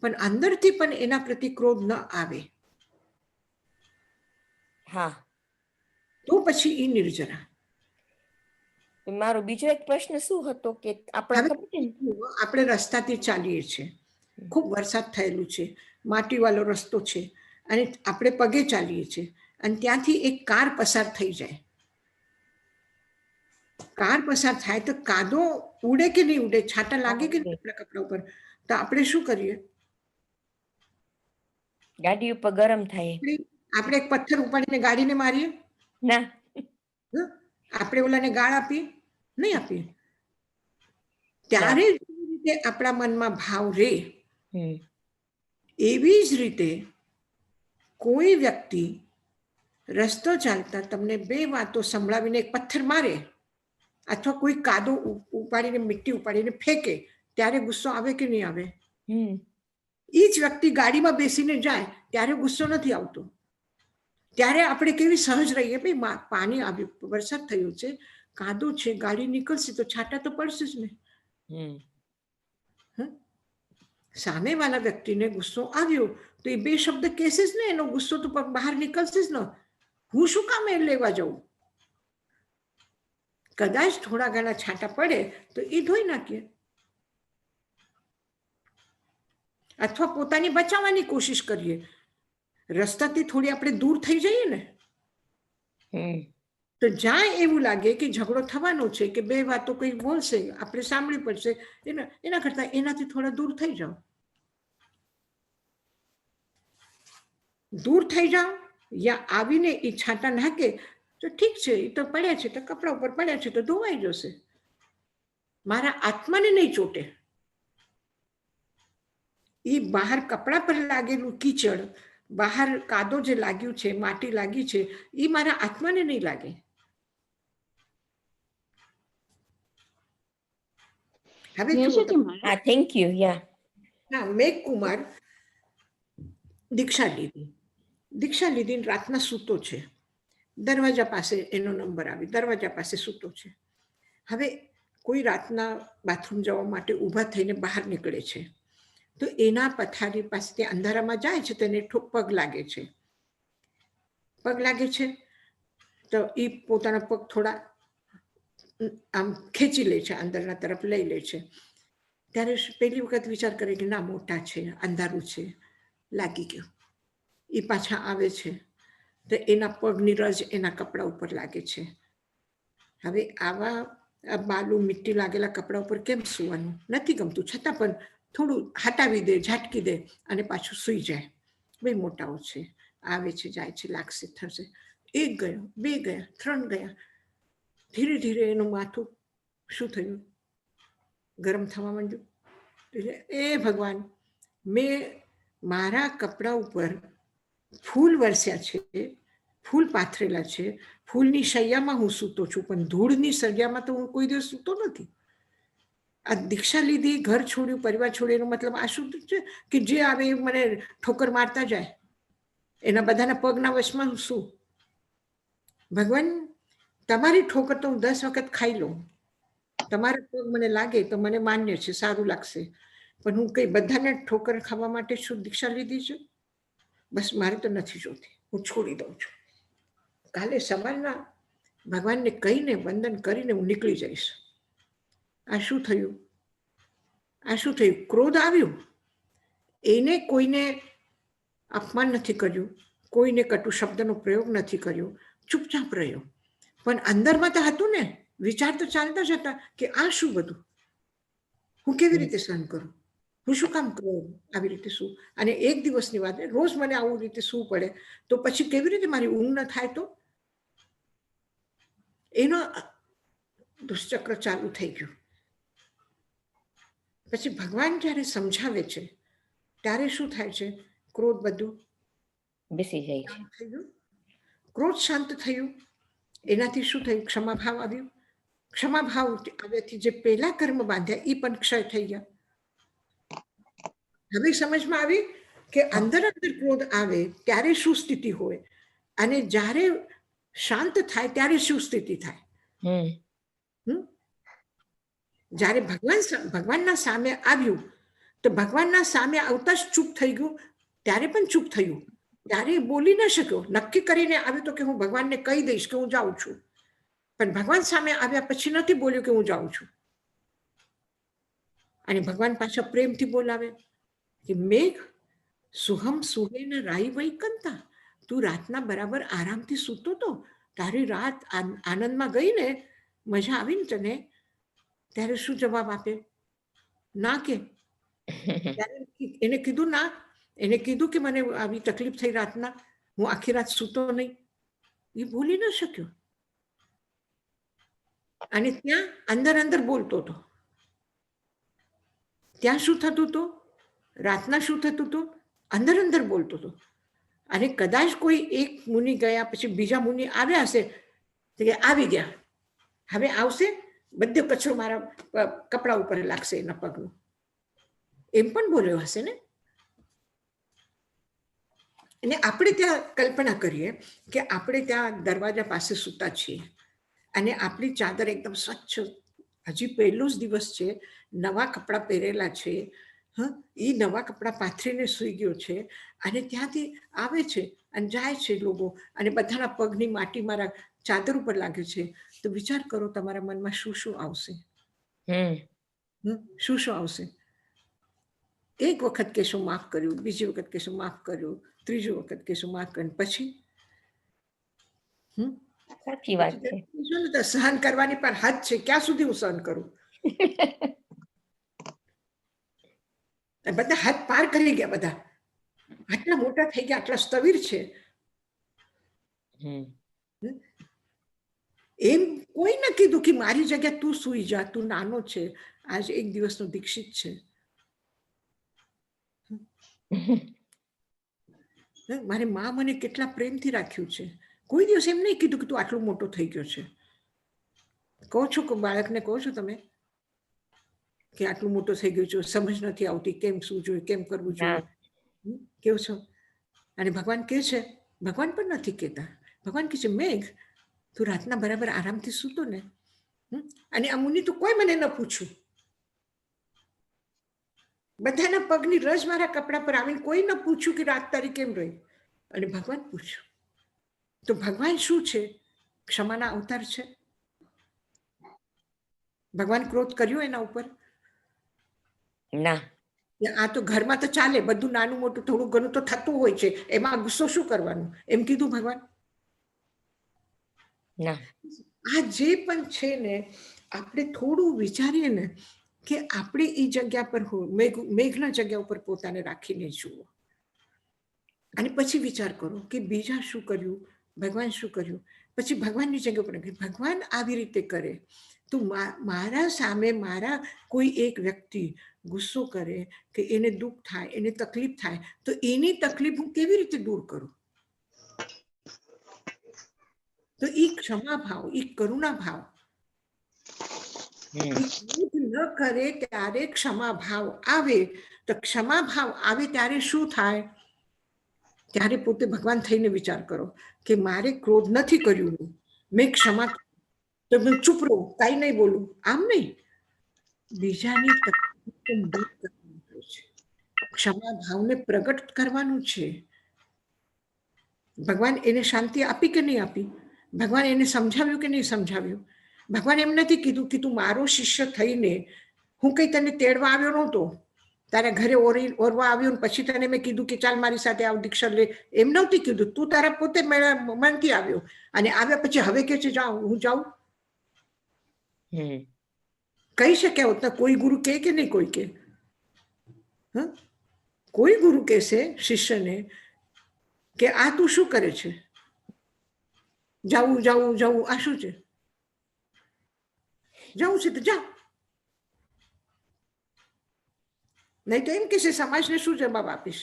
પણ અંદરથી પણ એના પ્રત્યે ક્રોધ ન આવે હા તો પછી એ નિર્જરા. મારો બીજો એક પ્રશ્ન શું હતો કે આપણે રસ્તાથી ચાલીએ છીએ, ખૂબ વરસાદ થયેલું છે, માટીવાળો રસ્તો છે અને આપણે પગે ચાલીએ છીએ અને ત્યાંથી એક કાર પસાર થઈ જાય. કાર પસાર થાય તો કાદો ઉડે કે નહીં ઉડે, છાંટા લાગે કે નહીં આપણા કપડા ઉપર, તો આપણે શું કરીએ? ગાડી ઉપર ગરમ થાય. આપણે એક પથ્થર ઉપાડીને ગાડીને મારીએ? ના. આપણે ઓલાને ગાળ આપીએ? નહીં આપીએ. ત્યારે રીતે આપણા મનમાં ભાવ રે, એવી જ રીતે કોઈ વ્યક્તિ રસ્તો ચાલતા તમને બે વાતો સંભળાવીને એક પથ્થર મારે અથવા કોઈ કાદો ઉપાડીને મીઠી ઉપાડીને ફેંકે, ત્યારે ગુસ્સો આવે કે નહીં આવે? એ જ વ્યક્તિ ગાડીમાં બેસીને જાય ત્યારે ગુસ્સો નથી આવતો. ત્યારે આપણે કેવી સહજ રહીએ, ભાઈ પાણી આવ્યું, વરસાદ થયો છે, કાદો છે, ગાડી નીકળશે તો છાંટા તો પડશે જ ને. સામેવાળા વ્યક્તિને ગુસ્સો આવ્યો તો એ બે શબ્દ કહેશે જ ને, એનો ગુસ્સો તો બહાર નીકળશે જ ને. હું શું કામ એ લેવા જાઉં? કદાચ થોડા ઘણા છાંટા પડે તો એ ધોઈ નાખીએ અથવા પોતાની બચાવવાની કોશિશ કરીએ. રસ્તાથી થોડી આપણે દૂર થઈ જઈએ ને તો જ્યાં એવું લાગે કે ઝઘડો થવાનો છે કે બે વાતો કંઈ બોલશે, આપણે સાંભળવી પડશે, એના કરતા એનાથી થોડા દૂર થઈ જાઓ. દૂર થઈ જાઓ યા આવીને એ છાંટા નાખે તો ઠીક છે, એ તો પડ્યા છે, તો કપડા ઉપર પડ્યા છે તો ધોવાઈ જશે, મારા આત્માને નહીં ચોટે. એ બહાર કપડા પર લાગેલું કીચડ, બહાર કાદો જે લાગ્યું છે, માટી લાગી છે, એ મારા આત્માને નહીં લાગે. હવે થેન્ક યુ. મેઘકુમાર દીક્ષા લીધી રાતના સૂતો છે, દરવાજા પાસે એનો નંબર આવી, દરવાજા પાસે સૂતો છે. હવે કોઈ રાતના બાથરૂમ જવા માટે ઊભા થઈને બહાર નીકળે છે તો એના પથારી પાસે અંધારામાં જાય છે, તેને પગ લાગે છે તો એ પોતાના પગ થોડા આમ ખેંચી લે છે, અંદરના તરફ લઈ લે છે. ત્યારે પહેલી વખત વિચાર કરે કે ના, મોટા છે, અંધારું છે, લાગી ગયો. એ પાછા આવે છે તો એના પગની રજ એના કપડા ઉપર લાગે છે. હવે આવા બાલુ મીઠી લાગેલા કપડા ઉપર કેમ સૂવાનું? નથી ગમતું, છતાં પણ થોડું હટાવી દે, ઝાટકી દે અને પાછું સૂઈ જાય. બે મોટાઓ છે, આવે છે, જાય છે, લાગશે, થશે. એક ગયો, બે ગયા, ત્રણ ગયા. ધીરે ધીરે એનું માથું શું થયું? ગરમ થવા માંડ્યું. એટલે એ ભગવાન, મેં મારા કપડા ઉપર ફૂલ વરસ્યા છે, ફૂલ પાથરેલા છે, ફૂલની શૈયામાં હું સૂતો છું, પણ ધૂળની શૈયામાં તો હું કોઈ દિવસ સૂતો નથી. આ દીક્ષા લીધી, ઘર છોડ્યું, પરિવાર છોડ્યો, એનો મતલબ આ શું છે કે જે આવે એ મને ઠોકર મારતા જાય, એના બધાના પગના વશમાં શું? ભગવાન, તમારી ઠોકર તો હું 10 વખત ખાઈ લઉં, તમારા પગ મને લાગે તો મને માન્ય છે, સારું લાગશે, પણ હું કઈ બધાને ઠોકર ખાવા માટે શું દીક્ષા લીધી છે? બસ મારે તો નથી જોતી, હું છોડી દઉં છું. કાલે સવારના ભગવાનને કહીને વંદન કરીને હું નીકળી જઈશ. આ શું થયું? આ શું થયું? ક્રોધ આવ્યું. એને કોઈને અપમાન નથી કર્યું, કોઈને કટુ શબ્દનો પ્રયોગ નથી કર્યો, ચૂપચાપ રહ્યો. પણ અંદરમાં તો હતું ને, વિચાર તો ચાલતા જ હતા કે આ શું બધું, હું કેવી રીતે સહન કરું, હું શું કામ કરું આવી રીતે શું? અને એક દિવસની વાત, રોજ મને આવું રીતે શું પડે તો પછી કેવી રીતે મારી ઊંઘ ન થાય? તો એનો દુષ્ચક્ર ચાલુ થઈ ગયું. પછી ભગવાન જ્યારે સમજાવે છે ત્યારે શું થાય છે? ક્રોધ બધું બેસી જાય છે. થઈ ગયું, ક્રોધ શાંત થયું. એનાથી શું થયું? ક્ષમાભાવ આવ્યું. ક્ષમાભાવ આવ્યાથી જે પહેલા કર્મ બાંધ્યા એ પણ ક્ષય થઈ ગયા. હવે સમજમાં આવી કે અંદર અંદર ક્રોધ આવે ત્યારે શું સ્થિતિ હોય અને જ્યારે શાંત થાય ત્યારે શું સ્થિતિ થાય. જ્યારે ભગવાનના સામે આવ્યું તો ભગવાનના સામે આવતા જ ચૂપ થઈ ગયું. ત્યારે પણ ચૂપ થયું, ત્યારે બોલી ન શક્યો. નક્કી કરીને આવ્યું તો કે હું ભગવાનને કહી દઈશ કે હું જાઉં છું, પણ ભગવાન સામે આવ્યા પછી નથી બોલ્યું કે હું જાઉં છું. અને ભગવાન પાછા પ્રેમથી બોલાવે કે મેઘ સુહમ સુહેન રાઈ વૈકંતા, તું રાતના બરાબર આરામથી સૂતો તો, તારી રાત આનંદમાં ગઈ ને, મજા આવી ને તને, ત્યારે શું જવાબ આપે? ના કે એને કીધું ના, એને કીધું કે મને આવી તકલીફ થઈ રાતના, હું આખી રાત સૂતો નહીં. એ બોલી ન શક્યો. અને ત્યાં અંદર અંદર બોલતો હતો. ત્યાં શું થતું હતું? રાતના શું થતું હતું? અંદર અંદર બોલતો હતો. અને કદાચ કોઈ એક મુનિ ગયા પછી બીજા મુનિ આવ્યા હશે તો કે આવી ગયા, હવે આવશે, બધો કચરો મારા કપડા ઉપર લાગશે એના પગનો, એમ પણ બોલ્યો હશે ને. અને આપણે ત્યાં કલ્પના કરીએ કે આપણે ત્યાં દરવાજા પાસે સૂતા છીએ અને આપણી ચાદર એકદમ સ્વચ્છ, હજી પહેલો જ દિવસ છે, નવા કપડાં પહેરેલા છે, એ નવા કપડાં પાથરીને સૂઈ ગયો છે, અને ત્યાંથી આવે છે અને જાય છે લોકો, અને બધાના પગની માટી મારા ચાદર ઉપર લાગે છે. તો વિચાર કરો તમારા મનમાં શું શું આવશે? શું શું આવશે? એક વખત કહેશો માફ કર્યું, બીજી વખત કહેશો માફ કર્યું, ત્રીજી વખત કહેશો માફ કર્યું, પછી સાચી વાત છે. સહન કરવાની પણ હદ છે, ક્યાં સુધી હું સહન કરું? બધા હદ પાર કરી ગયા, બધા આટલા મોટા થઈ ગયા, આટલા સ્થવિર છે. એમ કોઈ ન કીધું કે મારી જગ્યા તું સૂઈ જા, તું નાનો છે, આજ એક દિવસનો દીક્ષિત છે. મારી મા મને કેટલા પ્રેમથી રાખ્યું છે. કોઈ દિવસ એમ નહીં કીધું કે તું આટલો મોટો થઈ ગયો છે. કહો છો કે બાળકને કહો છો તમે કે આટલું મોટો થઈ ગયું છે, સમજ નથી આવતી, કેમ શું જોઈએ, કેમ કરવું જોઈએ, કેવું છો? અને ભગવાન કહે છે, ભગવાન પણ નથી કહેતા, ભગવાન કહે છે મેઘ તું રાતના બરાબર આરામથી સૂતો ને, અને આ મુનિ તો કોઈ મને ન પૂછ્યું, બધાના પગની રજ મારા કપડા પર આવીને કોઈ ન પૂછ્યું કે રાત તારી કેમ રહી, અને ભગવાન પૂછ્યું. તો ભગવાન શું છે? ક્ષમાના અવતાર છે. ભગવાન ક્રોધ કર્યો એના ઉપર? ના. આ તો ઘરમાં તો ચાલે, બધું નાનું મોટું થોડું ઘણું તો થતું હોય છે, એમાં ગુસ્સો શું કરવાનું, એમ કીધું ભગવાન? ના. આ જે પણ છે ને, આપણે થોડું વિચારીએ ને કે આપણે એ જગ્યા પર મેઘના જગ્યા ઉપર પોતાને રાખીને જુઓ, અને પછી વિચાર કરો કે બીજા શું કર્યું, ભગવાન શું કર્યું. પછી ભગવાનની જગ્યા પર ભગવાન આવી રીતે કરે તો મારા સામે મારા કોઈ એક વ્યક્તિ ગુસ્સો કરે કે એને દુઃખ થાય, એને તકલીફ થાય, તો એની તકલીફ હું કેવી રીતે દૂર કરું? તો એ ક્ષમા ભાવ, એ કરુણા ભાવ ન કરે ત્યારે ક્ષમા ભાવ આવે. તો ક્ષમા ભાવ આવે ત્યારે શું થાય? ત્યારે પોતે ભગવાન થઈને વિચાર કરો કે મારે ક્રોધ નથી કર્યું, મેં ક્ષમા, તો હું ચૂપ રહું, કાંઈ નહીં બોલું. આમ નહીં, બીજાની તકલીફ દૂર કરવાનું છે, ક્ષમા ભાવને પ્રગટ કરવાનું છે. ભગવાન એને શાંતિ આપી કે નહીં આપી? ભગવાન એને સમજાવ્યું કે નહીં સમજાવ્યું? ભગવાન એમ નથી કીધું કે તું મારો શિષ્ય થઈને હું કઈ તને તેડવા આવ્યો નહોતો, તારા ઘરે ઓરવા આવ્યો ને પછી તને મેં કીધું કે ચાલ મારી સાથે આવ દીક્ષા લે, એમ નહોતી કીધું. તું તારા પોતે મનથી આવ્યો અને આવ્યા પછી હવે કે છે જાઉં, હું જાઉં? કહી શક્યા હોત? કોઈ ગુરુ કે નહીં? કોઈ કે કોઈ ગુરુ કહેશે શિષ્યને કે આ તું શું કરે છે? જાવું જાવું જાવું, આ શું છે? જાવું છે તો જા. નહીં તો એમ કહેશે સમાજને શું જવાબ આપીશ?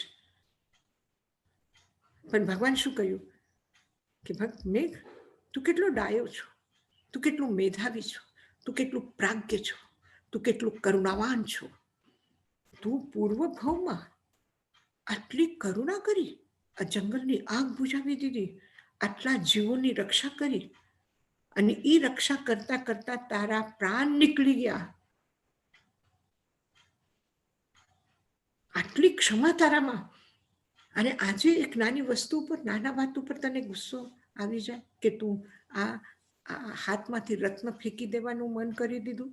પણ ભગવાન શું કહ્યું કે મેઘ, તું કેટલો ડાયો છો, તું કેટલું મેધાવી છો, તું કેટલું પ્રાજ્ઞ છો, તું કેટલું કરુણાવાન છો. તું પૂર્વ ભાવમાં આટલી કરુણા કરી, આ જંગલની આગ બુઝાવી દીધી, આટલા જીવોની રક્ષા કરી, અને એ રક્ષા કરતા કરતા તારા પ્રાણ નીકળી ગયા. આટલી ક્ષમા તારામાં, અને આજે એક નાની વસ્તુ ઉપર, નાના વાત ઉપર તને ગુસ્સો આવી જાય કે તું આ હાથમાંથી રત્ન ફેંકી દેવાનું મન કરી દીધું.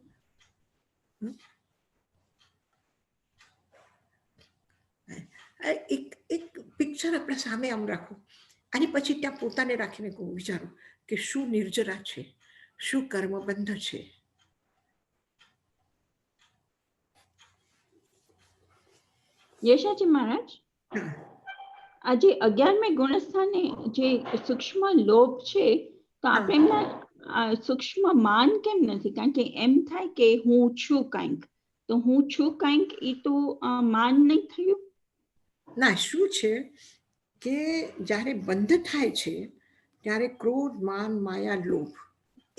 એક પિક્ચર આપણા સામે આમ રાખો અને પછી ત્યાં પોતાને રાખીને વિચારો કે શું નિર્જરા છે, શું કર્મબંધ છે. યશાજી મહારાજ, આજે 11મે ગુણસ્થાને જે સૂક્ષ્મ લોભ છે, તો આપણે એમના સૂક્ષ્મ માન કેમ નથી? કારણ કે એમ થાય કે હું છું કંઈક, તો હું છું કંઈક એ તો માન નહીં થયું? ના, શું છે કે જ્યારે બંધ થાય છે ત્યારે ક્રોધ, માન, માયા, લોભ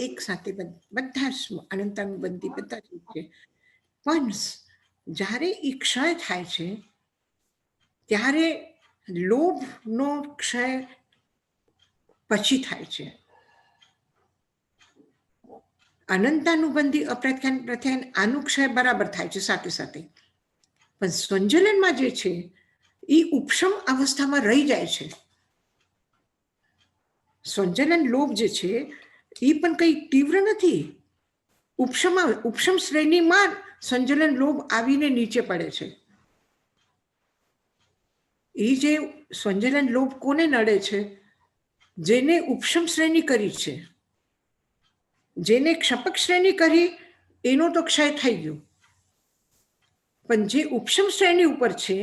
એક સાથે બધા જ અનંતાનુબંધી બધા જ છે. પણ જ્યારે એ ક્ષય થાય છે ત્યારે લોભનો ક્ષય પછી થાય છે. અનંતાનુબંધી અપ્રત્યાયન પ્રત્યાયન આનું ક્ષય બરાબર થાય છે સાથે સાથે. પણ સંજલનમાં જે છે એ ઉપશમ અવસ્થામાં રહી જાય છે. સંજલન લોભ જે છે એ પણ કઈ તીવ્ર નથી. ઉપશમ શ્રેણીમાં સંજલન લોભ આવીને નીચે પડે છે. એ જે સંજલન લોભ કોને નડે છે? જેને ઉપશમ શ્રેણી કરી છે, જેને ક્ષપક શ્રેણી કરી, એનો તો ક્ષય થઈ ગયો. પણ જે ઉપશમ શ્રેણી ઉપર છે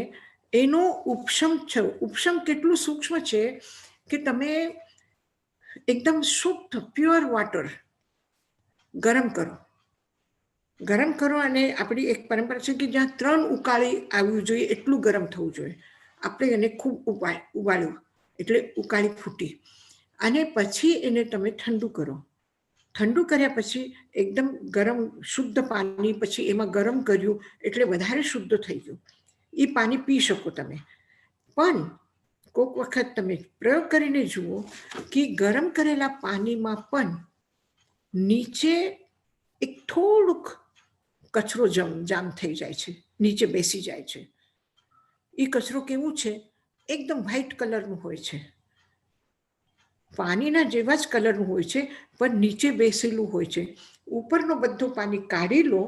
એનો ઉપશમ છે. ઉપશમ કેટલું સૂક્ષ્મ છે કે તમે એકદમ શુદ્ધ પ્યોર વોટર ગરમ કરો અને આપણી એક પરંપરા છે કે જ્યાં 3 ઉકાળી આવવું જોઈએ એટલું ગરમ થવું જોઈએ. આપણે એને ખૂબ ઉબાળ્યું એટલે ઉકાળી ફૂટી, અને પછી એને તમે ઠંડુ કરો. ઠંડુ કર્યા પછી એકદમ ગરમ શુદ્ધ પાણી, પછી એમાં ગરમ કર્યું એટલે વધારે શુદ્ધ થઈ ગયું. એ પાણી પી શકો તમે. પણ કોઈક વખત તમે પ્રયોગ કરીને જુઓ કે ગરમ કરેલા પાણીમાં પણ નીચે એક થોડુંક કચરો જામ થઈ જાય છે, નીચે બેસી જાય છે. એ કચરો કેવું છે? એકદમ વ્હાઈટ કલરનું હોય છે, પાણીના જેવા જ કલરનું હોય છે, પણ નીચે બેસેલું હોય છે. ઉપરનું બધું પાણી કાઢી લો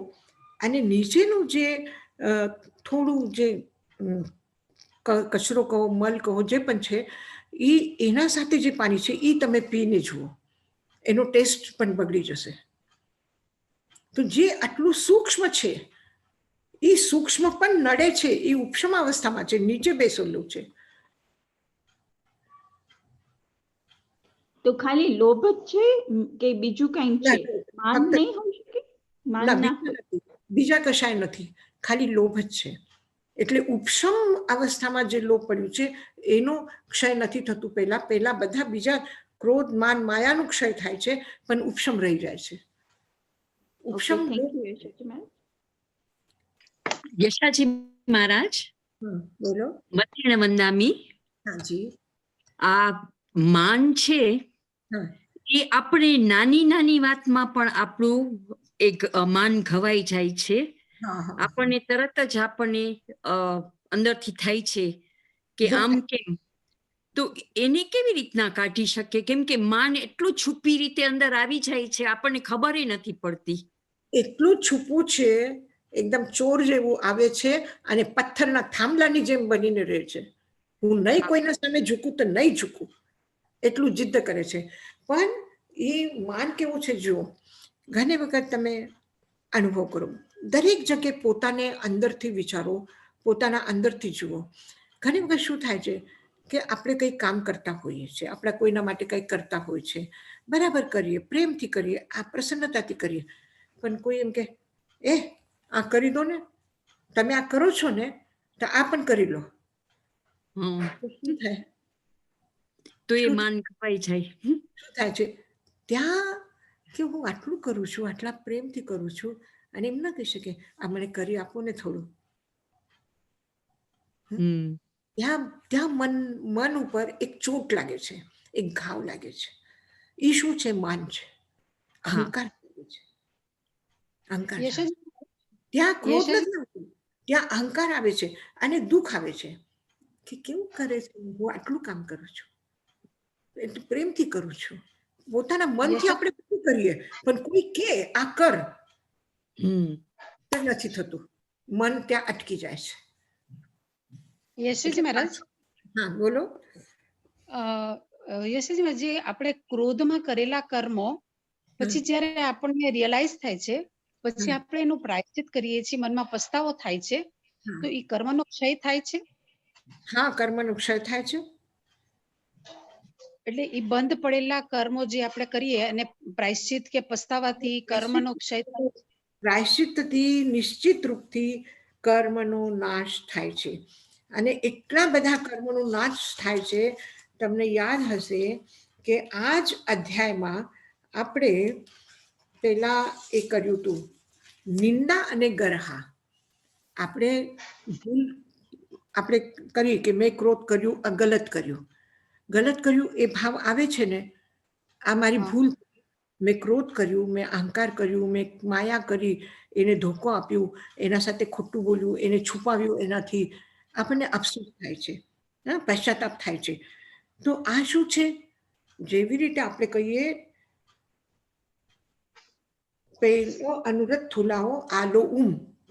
અને નીચેનું જે થોડું જે કચરો કહો, મલ કહો, જે પણ છે એના સાથે જે પાણી છે એ તમે પીને જુઓ, એનો ટેસ્ટ પણ બગડી જશે. તો જે આટલું સૂક્ષ્મ છે એ સૂક્ષ્મ પણ નડે છે, એ ઉપશમ અવસ્થામાં છે, નીચે બેસેલું છે. તો ખાલી લોભ જ છે કે બીજું કંઈક છે? માન નહીં હોઈ શકે? ના, બીજા કશાય નથી, ખાલી લોભ જ છે. એટલે ઉપશમ અવસ્થામાં જે લોભ પડ્યું છે એનો ક્ષય નથી થતું. પહેલા બધા બીજા ક્રોધ, માન, માયાનું ક્ષય થાય છે, પણ ઉપશમ રહી જાય છે. ઉપશમ યશાજી મહારાજ, બોલો. મતીણ વંદામી. હાજી. આ માન છે એ આપણે નાની નાની વાતમાં પણ આપણું એક માન ઘવાઈ જાય છે. આપણને તરત જ આપણને અંદરથી થાય છે કે આમ કેમ, તો એને કેવી રીતના કાઢી શકે? કેમ કે માન એટલું છુપી રીતે અંદર આવી જાય છે, આપણને ખબર નથી પડતી. એટલું છુપું છે, એકદમ ચોર જેવું આવે છે અને પથ્થરના થાંભલાની જેમ બનીને રહે છે. હું નહીં કોઈના સામે ઝૂકું તો નહીં ઝૂકું, એટલું જિદ્દ કરે છે. પણ એ માન કેવું છે જુઓ, ઘણી વખત તમે અનુભવ કરો, દરેક જગ્યાએ પોતાને અંદરથી વિચારો, પોતાના અંદરથી જુઓ. ઘણી વખત શું થાય છે કે આપણે કંઈ કામ કરતા હોઈએ છીએ, આપણે કોઈના માટે કંઈ કરતા હોય છે, બરાબર કરીએ, પ્રેમથી કરીએ, આ પ્રસન્નતાથી કરીએ, પણ કોઈ એમ કે આ કરી દો ને, તમે આ કરો છો ને તો આ પણ કરી લો. શું થાય? તો એ માન કપાઈ જાય. શું થાય છે ત્યાં કે હું આટલું કરું છું, આટલા પ્રેમથી કરું છું, અને એમ ના કહી શકે આ મને કરી આપો ને થોડું. ત્યાં મન ઉપર એક ચોટ લાગે છે, એક ઘાવ લાગે છે. એ શું છે? માન છે, અહંકાર છે. અહંકાર. ત્યાં ક્રોધ નથી આવતું, ત્યાં અહંકાર આવે છે અને દુઃખ આવે છે કે કેવું કરે છે, હું આટલું કામ કરું છું, એટલે પ્રેમથી કરું છું, પોતાના મનથી આપણે બધું કરીએ, પણ કોઈ કે આ કર, નથી થતું. મન ત્યાં અટકી જાય છે. યશજી મહારાજ, હા બોલો. યશજી, જે આપણે ક્રોધમાં કરેલા કર્મો પછી જયારે આપણને રિયલાઇઝ થાય છે, પછી આપણે એનું પ્રાયશ્ચિત કરીએ છીએ, મનમાં પસ્તાવો થાય છે, તો એ કર્મનો ક્ષય થાય છે? હા, કર્મનો ક્ષય થાય છે. એટલે એ બંધ પડેલા કર્મો જે આપણે કરીએ અને પ્રાયશ્ચિત કે પસ્તાવાથી કર્મનો ક્ષય થાય? પ્રાયશ્ચિતથી નિશ્ચિત રૂપથી કર્મનો નાશ થાય છે. અને એટલા બધા કર્મનો નાશ થાય છે. તમને યાદ હશે કે આ જ અધ્યાયમાં આપણે પેલા એ કર્યું હતું, નિંદા અને ગરહા. આપણે કરીએ કે મેં ક્રોધ કર્યું, ગલત કર્યું, એ ભાવ આવે છે ને, આ મારી ભૂલ, મેં ક્રોધ કર્યું, મેં અહંકાર કર્યું, મેં માયા કરી, એને ધોકો આપ્યું, એના સાથે ખોટું બોલ્યું, એને છુપાવ્યું, એનાથી આપણને અફસોસ થાય છે, પશ્ચાતાપ થાય છે. તો આ શું છે? જેવી રીતે આપણે કહીએ પેલો અનુરત થુલાઓ આલો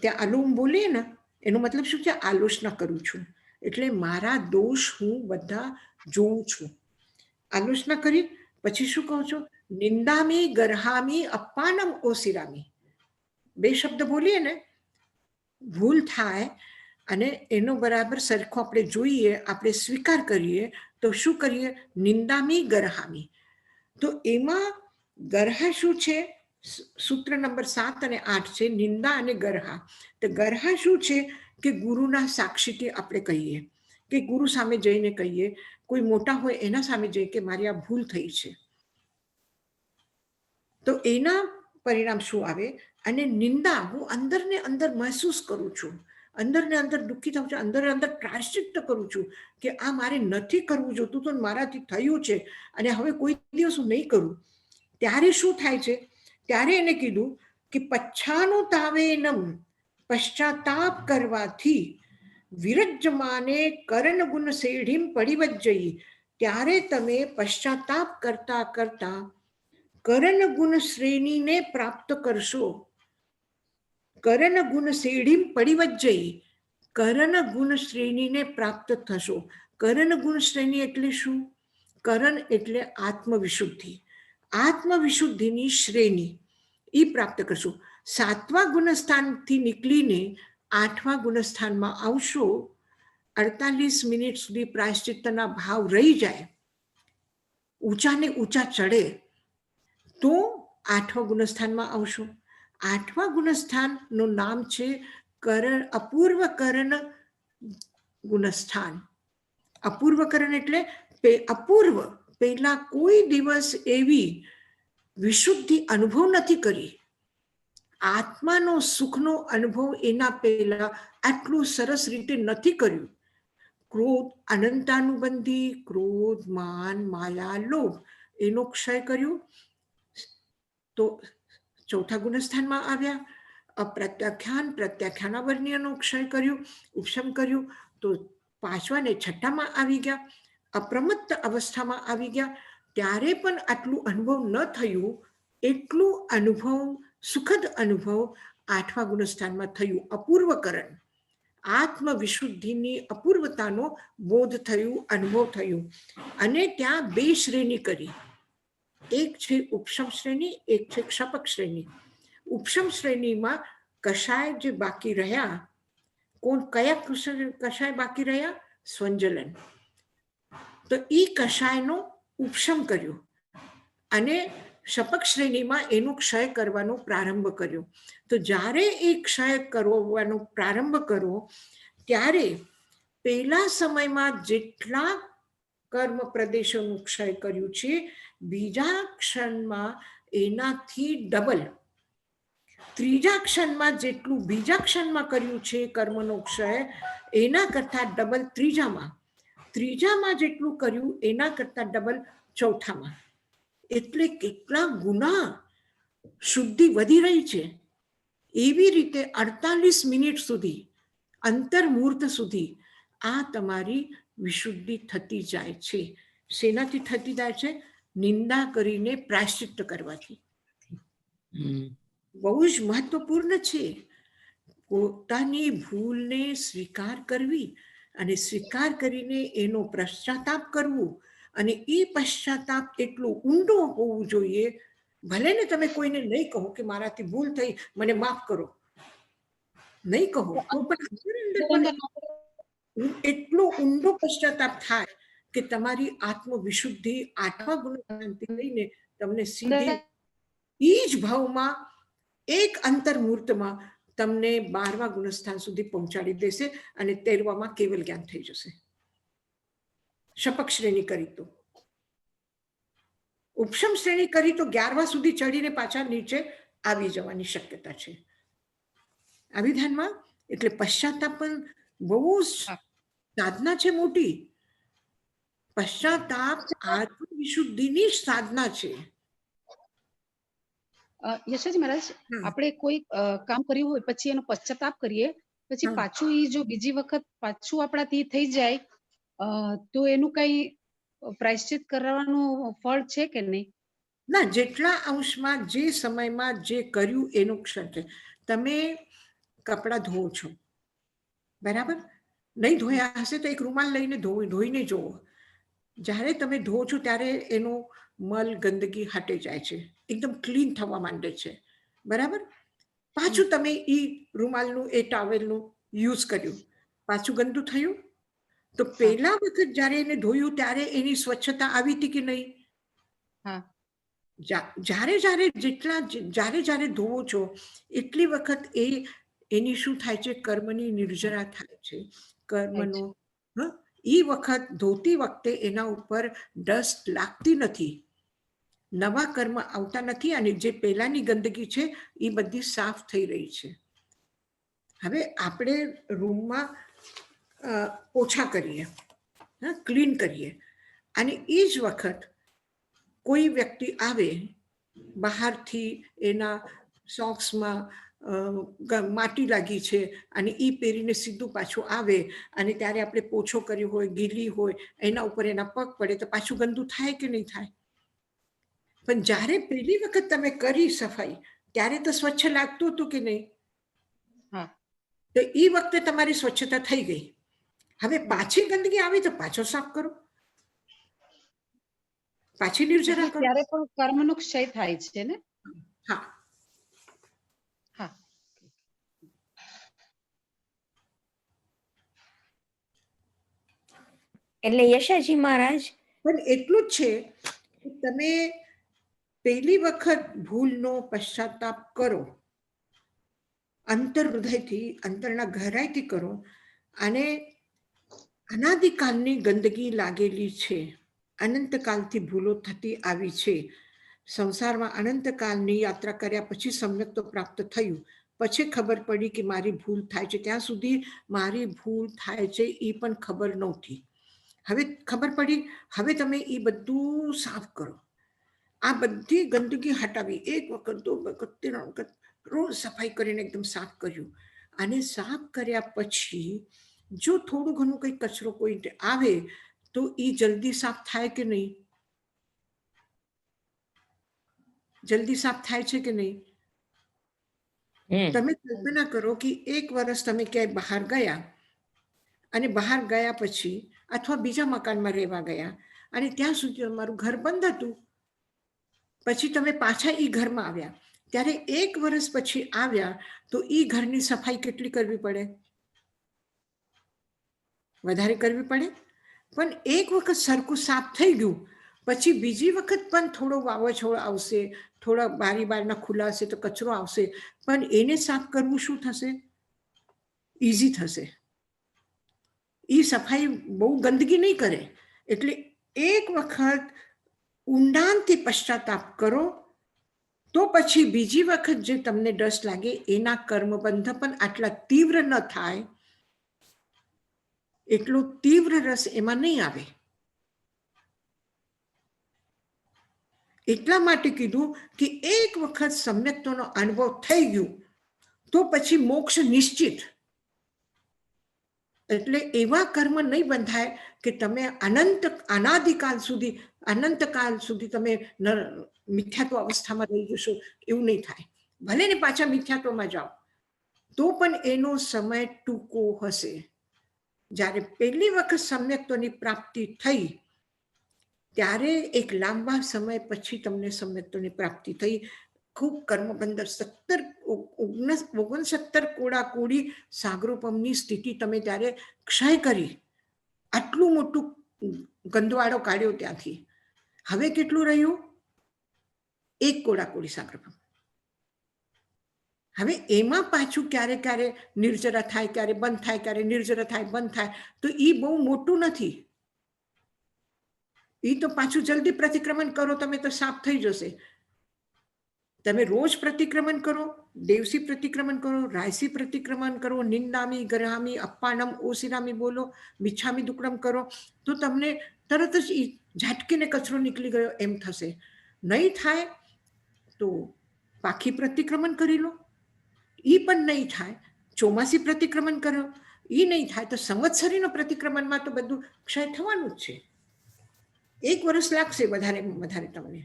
ત્યાં આલો બોલીએ ને, એનો મતલબ શું છે? આલોચના કરું છું, એટલે મારા દોષ હું બધા જોઉં છું. આલોચના કરી પછી શું કહું છું? નિંદામી ગરહામી અપાનમ ઓસિરામી. બે શબ્દ બોલીએ ને, ભૂલ થાય અને એનો બરાબર સરખો આપણે જોઈએ, આપણે સ્વીકાર કરીએ, તો શું કરીએ? નિંદામી ગરહામી. તો એમાં ગરહા શું છે? સૂત્ર નંબર 7 અને 8 છે, નિંદા અને ગરહા. તો ગરહા શું છે? કે ગુરુના સાક્ષીથી આપણે કહીએ, કે ગુરુ સામે જઈને કહીએ, કોઈ મોટા હોય એના સામે જઈએ કે મારી આ ભૂલ થઈ છે. તો એના પરિણામ શું આવે? અને નિંદા હું અંદર ને અંદર મહેસૂસ કરું છું, અંદર ને અંદર દુઃખી થાઉં છું, અંદર અંદર પ્રાયશ્ચિત્ત કરું છું કે આ મારે નથી કરવું જોતું, તો મારાથી થયું છે અને હવે કોઈ દિવસ હું નહીં કરું. ત્યારે શું થાય છે? ત્યારે એને કીધું કે પચ્છાનુતાવેનમ, પશ્ચાતાપ કરવાથી વિરજ્યમાને કરણ ગુણ શેઢીમ પડિવજ્જયી. ત્યારે તમે પશ્ચાતાપ કરતા કરતા કરણ ગુણ શ્રેણીને પ્રાપ્ત કરશો. કરણ ગુણ શેઢીમ પડિવજ્જયી, કરણ ગુણ શ્રેણીને પ્રાપ્ત થશો. કરણ ગુણ શ્રેણી એટલે શું? કરણ એટલે આત્મવિશુદ્ધિ. આત્મવિશુદ્ધિની શ્રેણી એ પ્રાપ્ત કરશો. 7મા ગુણસ્થાનથી નીકળીને 8મા ગુણસ્થાનમાં આવશો. 48 મિનિટ સુધી પ્રાયશ્ચિત્તના ભાવ રહી જાય, ઊંચા ને ઊંચા ચડે, તો 8મા ગુણસ્થાનમાં આવશો. 8મા ગુણસ્થાનનું નામ છે અપૂર્વ કરણ ગુણસ્થાન. અપૂર્વ કરણ એટલે અપૂર્વ, પહેલા કોઈ દિવસ એવી વિશુદ્ધિ અનુભવ નથી કરી. આત્માનો સુખનો અનુભવ એના પહેલા આટલું સરસ રીતે નથી કર્યું. ક્રોધ, અનંતાનુબંધી ક્રોધ, માન, માયા, લોભ એનો ક્ષય કર્યો. તો ચોથા ગુણસ્થાનમાં આવ્યા. અપ્રત્યાખ્યાન, પ્રત્યાખ્યાનાવર્ણ્યનો ક્ષય કર્યું, ઉપશમ કર્યું. તો 5મા ને 6ઠામાં આવી ગયા. અપ્રમત્ત અવસ્થામાં આવી ગયા. ત્યારે પણ આટલું અનુભવ ન થયું. એટલું અનુભવ, સુખદ અનુભવ 8મા ગુણસ્થાનમાં થયું. અપૂર્વકરણ, આત્મવિશુદ્ધિની અપૂર્વતાનો બોધ થયું, અનુભવ થયું. અને ત્યાં 2 શ્રેણી કરી. એક છે ઉપશમ શ્રેણી, એક છે ક્ષપક શ્રેણી. ઉપશમ શ્રેણીમાં કષાય જે બાકી રહ્યા, કયા કષાય બાકી રહ્યા? સ્વંજલન. તો એ કષાયનો ઉપશમ કર્યો અને શપક શ્રેણીમાં એનો ક્ષય કરવાનો પ્રારંભ કર્યો. તો જ્યારે એ ક્ષય કરવાનો પ્રારંભ કરો ત્યારે પહેલા સમયમાં જેટલા કર્મ પ્રદેશોનું ક્ષય કર્યું છે, બીજા ક્ષણમાં એનાથી ડબલ, ત્રીજા ક્ષણમાં જેટલું બીજા ક્ષણમાં કર્યું છે કર્મનો ક્ષય, એના કરતા ડબલ ત્રીજામાં જેટલું કર્યું એના કરતા ડબલ ચોથામાં. એટલે કેટલા ગુના શુદ્ધિ વધી રહી છે. એવી રીતે 48 મિનિટ સુધી, અંતર્મુહૂર્ત સુધી આ તમારી વિશુદ્ધિ થતી જાય છે. શેનાથી થતી જાય છે? નિંદા કરીને પ્રાયશ્ચિત્ત કરવાથી. બહુ જ મહત્વપૂર્ણ છે પોતાની ભૂલને સ્વીકાર કરવી અને સ્વીકાર કરીને એનો પશ્ચાતાપ કરવું. અને એ પશ્ચાતાપ એટલું ઊંડો હોવું જોઈએ. ભલે ને તમે કોઈને નહીં કહો કે મારાથી ભૂલ થઈ, મને માફ કરો, નહીં કહો, તો પણ એટલો ઊંડો પશ્ચાતાપ થાય કે તમારી આત્મવિશુદ્ધિ 8મા ગુણસ્થાનથી લઈને તમને સીધી એ જ ભાવમાં એક અંતર્મુહૂર્તમાં તમને 12મા ગુણસ્થાન સુધી પહોંચાડી દેશે અને 13માં કેવલ જ્ઞાન થઈ જશે. શપક શ્રેણી કરી તો, ઉપશમ શ્રેણી કરી તો 11મા સુધી ચડીને પાછા નીચે આવી જવાની શક્યતા છે. આવી ધ્યાનમાં. એટલે પશ્ચાતાપ પણ બહુ સાધના છે મોટી. પશ્ચાતાપ આત્મવિશુદ્ધિની સાધના છે. યશોજી મહારાજ, આપણે કોઈ કામ કર્યું હોય પછી એનો પશ્ચાતાપ કરીએ, પછી પાછું એ જો બીજી વખત પાછું આપણાથી થઈ જાય તો એનું કઈ પ્રાયશ્ચિત કરવાનું ફળ છે કે નહીં? ના, જેટલા અંશમાં જે સમયમાં જે કર્યું એનું ક્ષણ છે. તમે કપડાં ધોવો છો, બરાબર? નહીં ધોયા હશે તો એક રૂમાલ લઈને ધોઈને જોવો. જ્યારે તમે ધોવો છો ત્યારે એનો મલ, ગંદકી હટી જાય છે, એકદમ ક્લીન થવા માંડે છે, બરાબર? પાછું તમે એ રૂમાલનું, એ ટાવેલનું યુઝ કર્યું, પાછું ગંદુ થયું. તો પહેલા વખત જ્યારે એને ધોયું ત્યારે એની સ્વચ્છતા આવી હતી કે નહીં? જ્યારે ધોવો છો એટલી વખત એની શું થાય છે? કર્મની નિર્જરા થાય છે. કર્મનો એ વખત ધોતી વખતે એના ઉપર ડસ્ટ લાગતી નથી, નવા કર્મ આવતા નથી અને જે પહેલાની ગંદકી છે એ બધી સાફ થઈ રહી છે. હવે આપણે રૂમમાં ઓછા કરીએ, ક્લીન કરીએ, અને એ જ વખત કોઈ વ્યક્તિ આવે બહારથી, એના સોક્સમાં માટી લાગી છે અને એ પહેરીને સીધું પાછું આવે અને ત્યારે આપણે પોછો કર્યો હોય, ગીલી હોય, એના ઉપર એના પગ પડે તો પાછું ગંદુ થાય કે નહીં થાય? પણ જ્યારે પહેલી વખત તમે કરી સફાઈ ત્યારે તો સ્વચ્છ લાગતું હતું કે નહીં? તો એ વખતે તમારી સ્વચ્છતા થઈ ગઈ. હવે પાછી ગંદકી આવી તો પાછો સાફ કરો, પાછી નિર્જરા કરો. ત્યારે પણ કર્મનો ક્ષય થાય છે ને? હા. એટલે યશાજી મહારાજ પણ એટલું જ છે કે તમે પહેલી વખત ભૂલનો પશ્ચાતાપ કરો અંતર હૃદયથી, અંતરના ગહેરાઈથી કરો. અને અનાદિકાળની ગંદકી લાગેલી છે, અનંતકાળથી ભૂલો થતી આવી છે. સંસારમાં અનંતકાળની યાત્રા કર્યા પછી સમ્યક્તો પ્રાપ્ત થયું. પછી ખબર પડી કે મારી ભૂલ થાય છે. ત્યાં સુધી મારી ભૂલ થાય છે એ પણ ખબર નહોતી. હવે ખબર પડી. હવે તમે એ બધું સાફ કરો. આ બધી ગંદકી હટાવી, 1 વખત 2 વખત 3 વખત રોજ સફાઈ કરીને એકદમ સાફ કર્યું. અને સાફ કર્યા પછી જો થોડું ઘણું કંઈ કચરો કોઈ આવે તો એ જલ્દી સાફ થાય કે નહીં? જલ્દી સાફ થાય છે કે નહીં? તમે કલ્પના કરો કે 1 વર્ષ તમે ક્યાંય બહાર ગયા, અને બહાર ગયા પછી અથવા બીજા મકાનમાં રહેવા ગયા, અને ત્યાં સુધી તમારું ઘર બંધ હતું. પછી તમે પાછા એ ઘરમાં આવ્યા, ત્યારે 1 વર્ષ પછી આવ્યા તો એ ઘરની સફાઈ કેટલી કરવી પડે? વધારે કરવી પડે. પણ 1 વખત સરખું સાફ થઈ ગયું પછી બીજી વખત પણ થોડો વાવાઝોડો આવશે, થોડા બારીના ખુલ્લા હશે તો કચરો આવશે, પણ એને સાફ કરવું શું થશે? ઈઝી થશે. એ સફાઈ બહુ ગંદકી નહીં કરે. એટલે 1 વખત ઊંડાણથી પશ્ચાતાપ કરો તો પછી બીજી વખત જે તમને ડસ્ટ લાગે એના કર્મબંધ પણ આટલા તીવ્ર ન થાય, એટલો તીવ્ર રસ એમાં નહીં આવે. એટલા માટે કીધું કે 1 વખત સમ્યક્તોનો અનુભવ થઈ ગયું તો પછી મોક્ષ નિશ્ચિત. એટલે એવા કર્મ નહીં બંધાય કે તમે અનાદિકાળ સુધી તમે મિથ્યાત્વ અવસ્થામાં રહી જશો. એવું નહીં થાય. ભલે ને પાછા મિથ્યાત્વમાં જાઓ તો પણ એનો સમય ટૂંકો હશે. જ્યારે પહેલી વખત સમ્યક્તોની પ્રાપ્તિ થઈ ત્યારે એક લાંબા સમય પછી તમને સમ્યક્તોની પ્રાપ્તિ થઈ. ખૂબ કર્મબંધ 69 કોડાકોડી સાગરોપમની સ્થિતિ તમે ત્યારે ક્ષય કરી. આટલું મોટું ગંદવાડો કાઢ્યો ત્યાંથી. હવે કેટલું રહ્યું? 1 કોડાકોડી સાગરોપમ. હવે એમાં પાછું ક્યારે ક્યારે નિર્જરા થાય, ક્યારે બંધ થાય, ક્યારે નિર્જરા થાય બંધ થાય, તો એ બહુ મોટું નથી. એ તો પાછું જલ્દી પ્રતિક્રમણ કરો તમે તો સાફ થઈ જશે. તમે રોજ પ્રતિક્રમણ કરો, દેવસી પ્રતિક્રમણ કરો, રાયસી પ્રતિક્રમણ કરો, નિંદામી ગરહામી અપ્પાનમ ઓસિરામી બોલો, મિચ્છામી દુક્કડમ કરો તો તમને તરત જ ઝાટકીને કચરો નીકળી ગયો એમ થશે. નહીં થાય તો પાખી પ્રતિક્રમણ કરી લો. એ પણ નહીં થાય ચોમાસી પ્રતિક્રમણ કરો. એ નહીં થાય તો સંવત્સરીનો પ્રતિક્રમણમાં તો બધું ક્ષય થવાનું જ છે. 1 વર્ષ લાગશે વધારે તમને.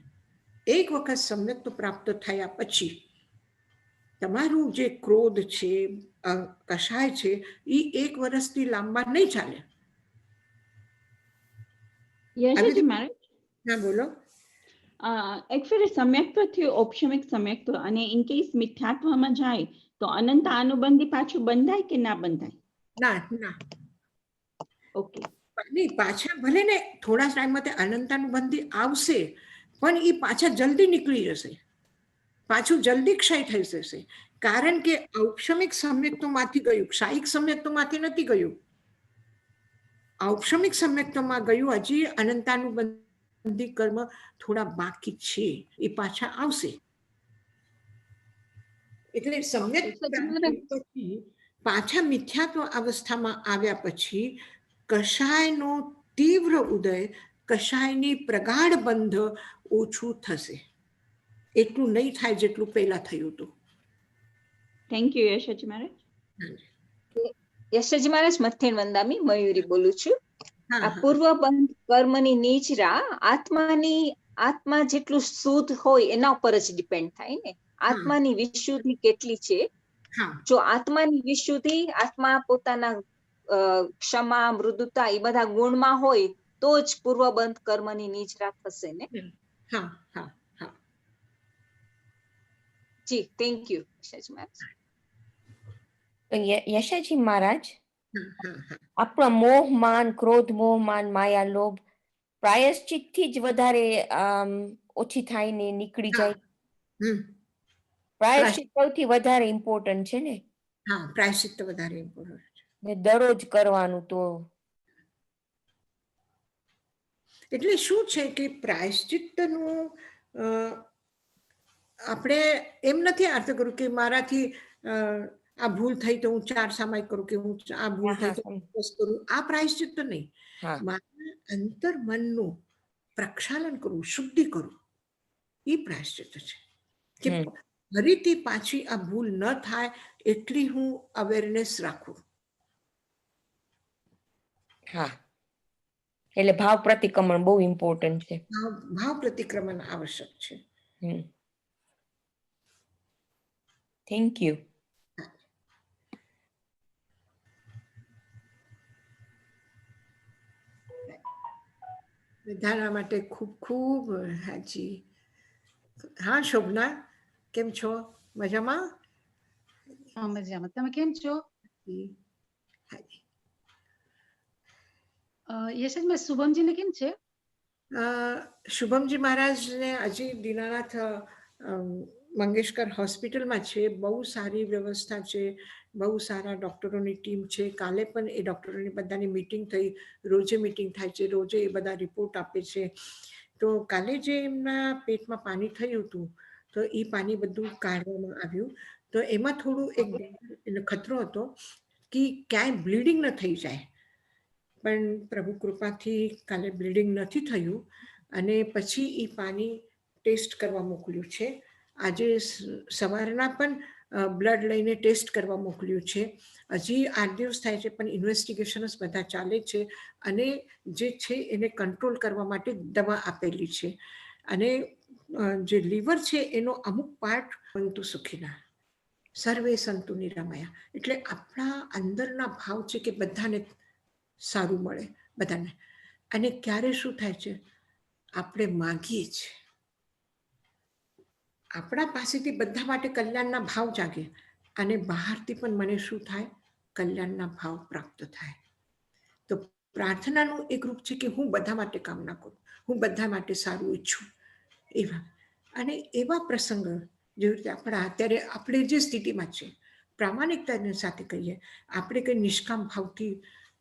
1 વખત સમ્યક્ત પ્રાપ્ત થયા પછી તમારું જે ક્રોધ છે, કષાય છે, એ 1 વર્ષથી લાંબા નહીં ચાલે. યશજી મહારાજ, હા બોલો. એકચ્યુઅલી સમ્યક્ત થયું ઔપશમિક સમ્યક્ત, અને ઇન કેસ મિથ્યાત્વમાં જાય તો અનંત અનુબંધી પાછું બંધાય કે ના બંધાય? ના. ઓકે. નહીં, પાછા ભલે ને થોડા ટાઈમમાં અનંતાનુબંધી આવશે પણ એ પાછા જલ્દી નીકળી જશે. પાછું જલ્દી ક્ષય થઈ જશે. કારણ કે ઔપશમિક સમ્યક્તોમાંથી ગયું, ક્ષાયિક સમ્યક્તોમાંથી નથી ગયું. ઔપશમિક સમ્યક્તોમાં ગયું. હજી અનંતાનુબંધી કર્મ થોડા બાકી છે, એ પાછા આવશે. એટલે સમ્યક પછી પાછા મિથ્યાત્વ અવસ્થામાં આવ્યા પછી કષાયનો તીવ્ર ઉદય, કષાયની પ્રગાઢ બંધ ઓછું થશે. એટલું નહીં થાય જેટલું પહેલા થયું હતું. થેન્ક યુ યશજી મહારાજ. યશજી મહારાજ, મથેન વંદામી મયુરી બોલું છું. આ પૂર્વબંધ કર્મની નીચરા આત્મા જેટલું શુદ્ધ હોય એના ઉપર જ ડિપેન્ડ થાય ને. આત્માની વિશુદ્ધિ કેટલી છે? જો આત્માની વિશુદ્ધિ, આત્મા પોતાના ક્ષમા, મૃદુતા એ બધા ગુણમાં હોય તો જ પૂર્વબંધ કર્મની નીચરા થશે ને. જી, થેન્ક યુ યશાજી મહારાજ. યશાજી મહારાજ, આપણા મોહ માન, ક્રોધ, મોહ માન, માયા, લોભ પ્રાયશ્ચિત થી જ વધારે ઓછી થાય ને નીકળી જાય. પ્રાયશ્ચિત સૌથી વધારે ઇમ્પોર્ટન્ટ છે ને. હા, પ્રાયશ્ચિત્ત વધારે ઇમ્પોર્ટન્ટ છે. ને દરરોજ કરવાનું તો એટલે શું છે કે પ્રાયશ્ચિત્તનું આપણે એમ નથી અર્થ કરું કે મારાથી આ ભૂલ થઈ તો હું 4 સામાયિક કરું, કે હું આ ભૂલ થઈ તો કરું. આ પ્રાયશ્ચિત્ત નહીં. મારા અંતર મનનું પ્રક્ષાલન કરવું, શુદ્ધિ કરવું, એ પ્રાયશ્ચિત્ત છે. કે ફરીથી પાછી આ ભૂલ ન થાય એટલી હું અવેરનેસ રાખું. હા, એટલે ભાવ પ્રતિક્રમણ બહુ ઇમ્પોર્ટન્ટ છે. ભાવ પ્રતિક્રમણ આવશ્યક છે. Thank you. બધાના માટે ખૂબ ખૂબ હાજી. હા શોભના, કેમ છો? મજામાં? હા, મજામાં. તમે કેમ છો? યશજમાં શુભમજીને કેમ છે? શુભમજી મહારાજને હજી દીનાનાથ મંગેશકર હોસ્પિટલમાં છે. બહુ સારી વ્યવસ્થા છે, બહુ સારા ડૉક્ટરોની ટીમ છે. કાલે પણ એ ડૉક્ટરોની બધાની મીટિંગ થઈ, રોજે મીટિંગ થાય છે, રોજે એ બધા રિપોર્ટ આપે છે. તો કાલે જે એમના પેટમાં પાણી થયું હતું તો એ પાણી બધું કાઢવામાં આવ્યું. તો એમાં થોડું એક ખતરો હતો કે ક્યાંય બ્લીડિંગ ન થઈ જાય, પણ પ્રભુ કૃપાથી કાલે બ્લીડિંગ નથી થયું. અને પછી એ પાણી ટેસ્ટ કરવા મોકલ્યું છે. આજે સવારના પણ બ્લડ લઈને ટેસ્ટ કરવા મોકલ્યું છે. હજી 8 દિવસ થાય છે પણ ઇન્વેસ્ટિગેશન્સ બધા ચાલે છે. અને જે છે એને કંટ્રોલ કરવા માટે દવા આપેલી છે. અને જે લીવર છે એનો અમુક પાર્ટ સંતુ સુખીના સર્વે સંતુ નિરામયા. એટલે આપણા અંદરના ભાવ છે કે બધાને સારું મળે, બધાને. અને ક્યારે શું થાય છે, આપણે માગીએ છીએ, આપણા પાસેથી બધા માટે કલ્યાણના ભાવ જાગે અને બહારથી પણ મને શું થાય, કલ્યાણના ભાવ પ્રાપ્ત થાય. તો પ્રાર્થનાનું એક રૂપ છે કે હું બધા માટે કામના કરું, હું બધા માટે સારું ઈચ્છું. એવા અને એવા પ્રસંગ જેવી રીતે આપણા અત્યારે આપણે જે સ્થિતિમાં છે, પ્રામાણિકતાની સાથે કહીએ, આપણે કંઈ નિષ્કામ ભાવથી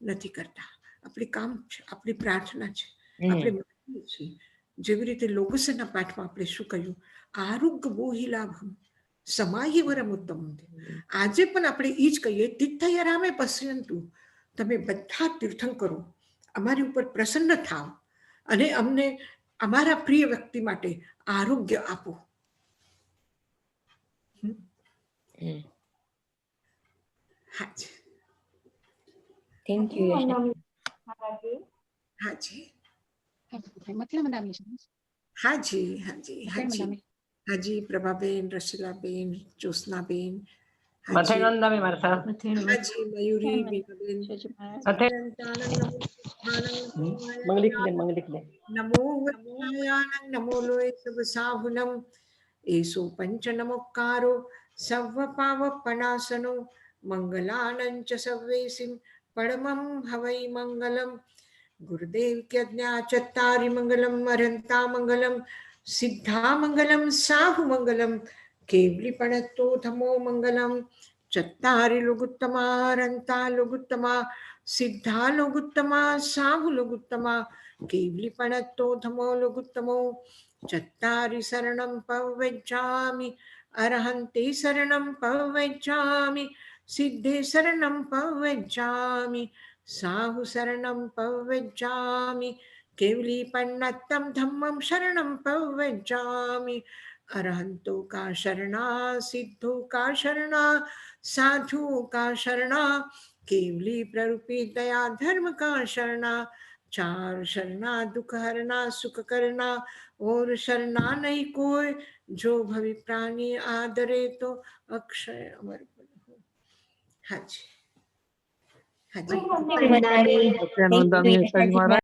નથી કરતા. આપણી કામ છે, આપણી પ્રાર્થના છે, આપણે માનીએ છીએ. જેવી રીતે લોગસના પાઠમાં આપણે શું કહ્યું, આરોગ્ય બોહિ લાભમ સમાહી વરમ ઉત્તમ. આજે પણ આપણે એ જ કહીએ, તીર્થયરામે પશ્યંતુ. તમે બધા તીર્થન કરો, અમારી ઉપર પ્રસન્ન થાવ અને અમને અમારા પ્રિય વ્યક્તિ માટે આરોગ્ય આપો. હાજી, થેન્ક યુ. હાજી, હાજી હાજી, હાજી, હાજી. પ્રભાબેન, રસીલાબેન, જ્યોત્સનાબેન, હાજી મયુરી, બીનાબેન, નમો વૈષ્ણવાય, નમો લોય સબ સાહુનમ. એસો પંચ નમોકારો સર્વ પાવપનાસનો મંગલાનંચ સર્વેસિમ પરમં હવૈ મંગલમ. ગુરુદેવ કે આજ્ઞા ચત્તારી મંગલમ અરંતા મંગલમ સિદ્ધા મંગલમ સાહુ મંગલમ કેવલી પણતો ધમો મંગલમ. ચત્તારી લોગુત્તમા અરંતા લોગુત્તમા સિદ્ધા લોગુત્તમા સાહુ લોગુત્તમા કેવલી પણતો ધમો લોગુત્તમો. ચત્તારી શરણમ પવજ્જામિ અરહંતે શરણમ પવજ્જામિ સિદ્ધે શરણમ પવજ્જામિ સાહુ શરણમ પવજ્જામિ કેવલી પન્નતમ ધમ્મમ શરણમ પવજ્જામિ. અરહંતો કા શરણા સિદ્ધો કા શરણા સાધુ કા શરણા કેવલી પ્રરૂપી દયા ધર્મ કા શરણા. ચાર શરણા દુઃખ હરના સુખ કરના और शरणा नहीं कोई जो भवि प्राणी आदरे तो अक्षय अमर पद हो. हाजी, हाजी. Thank you.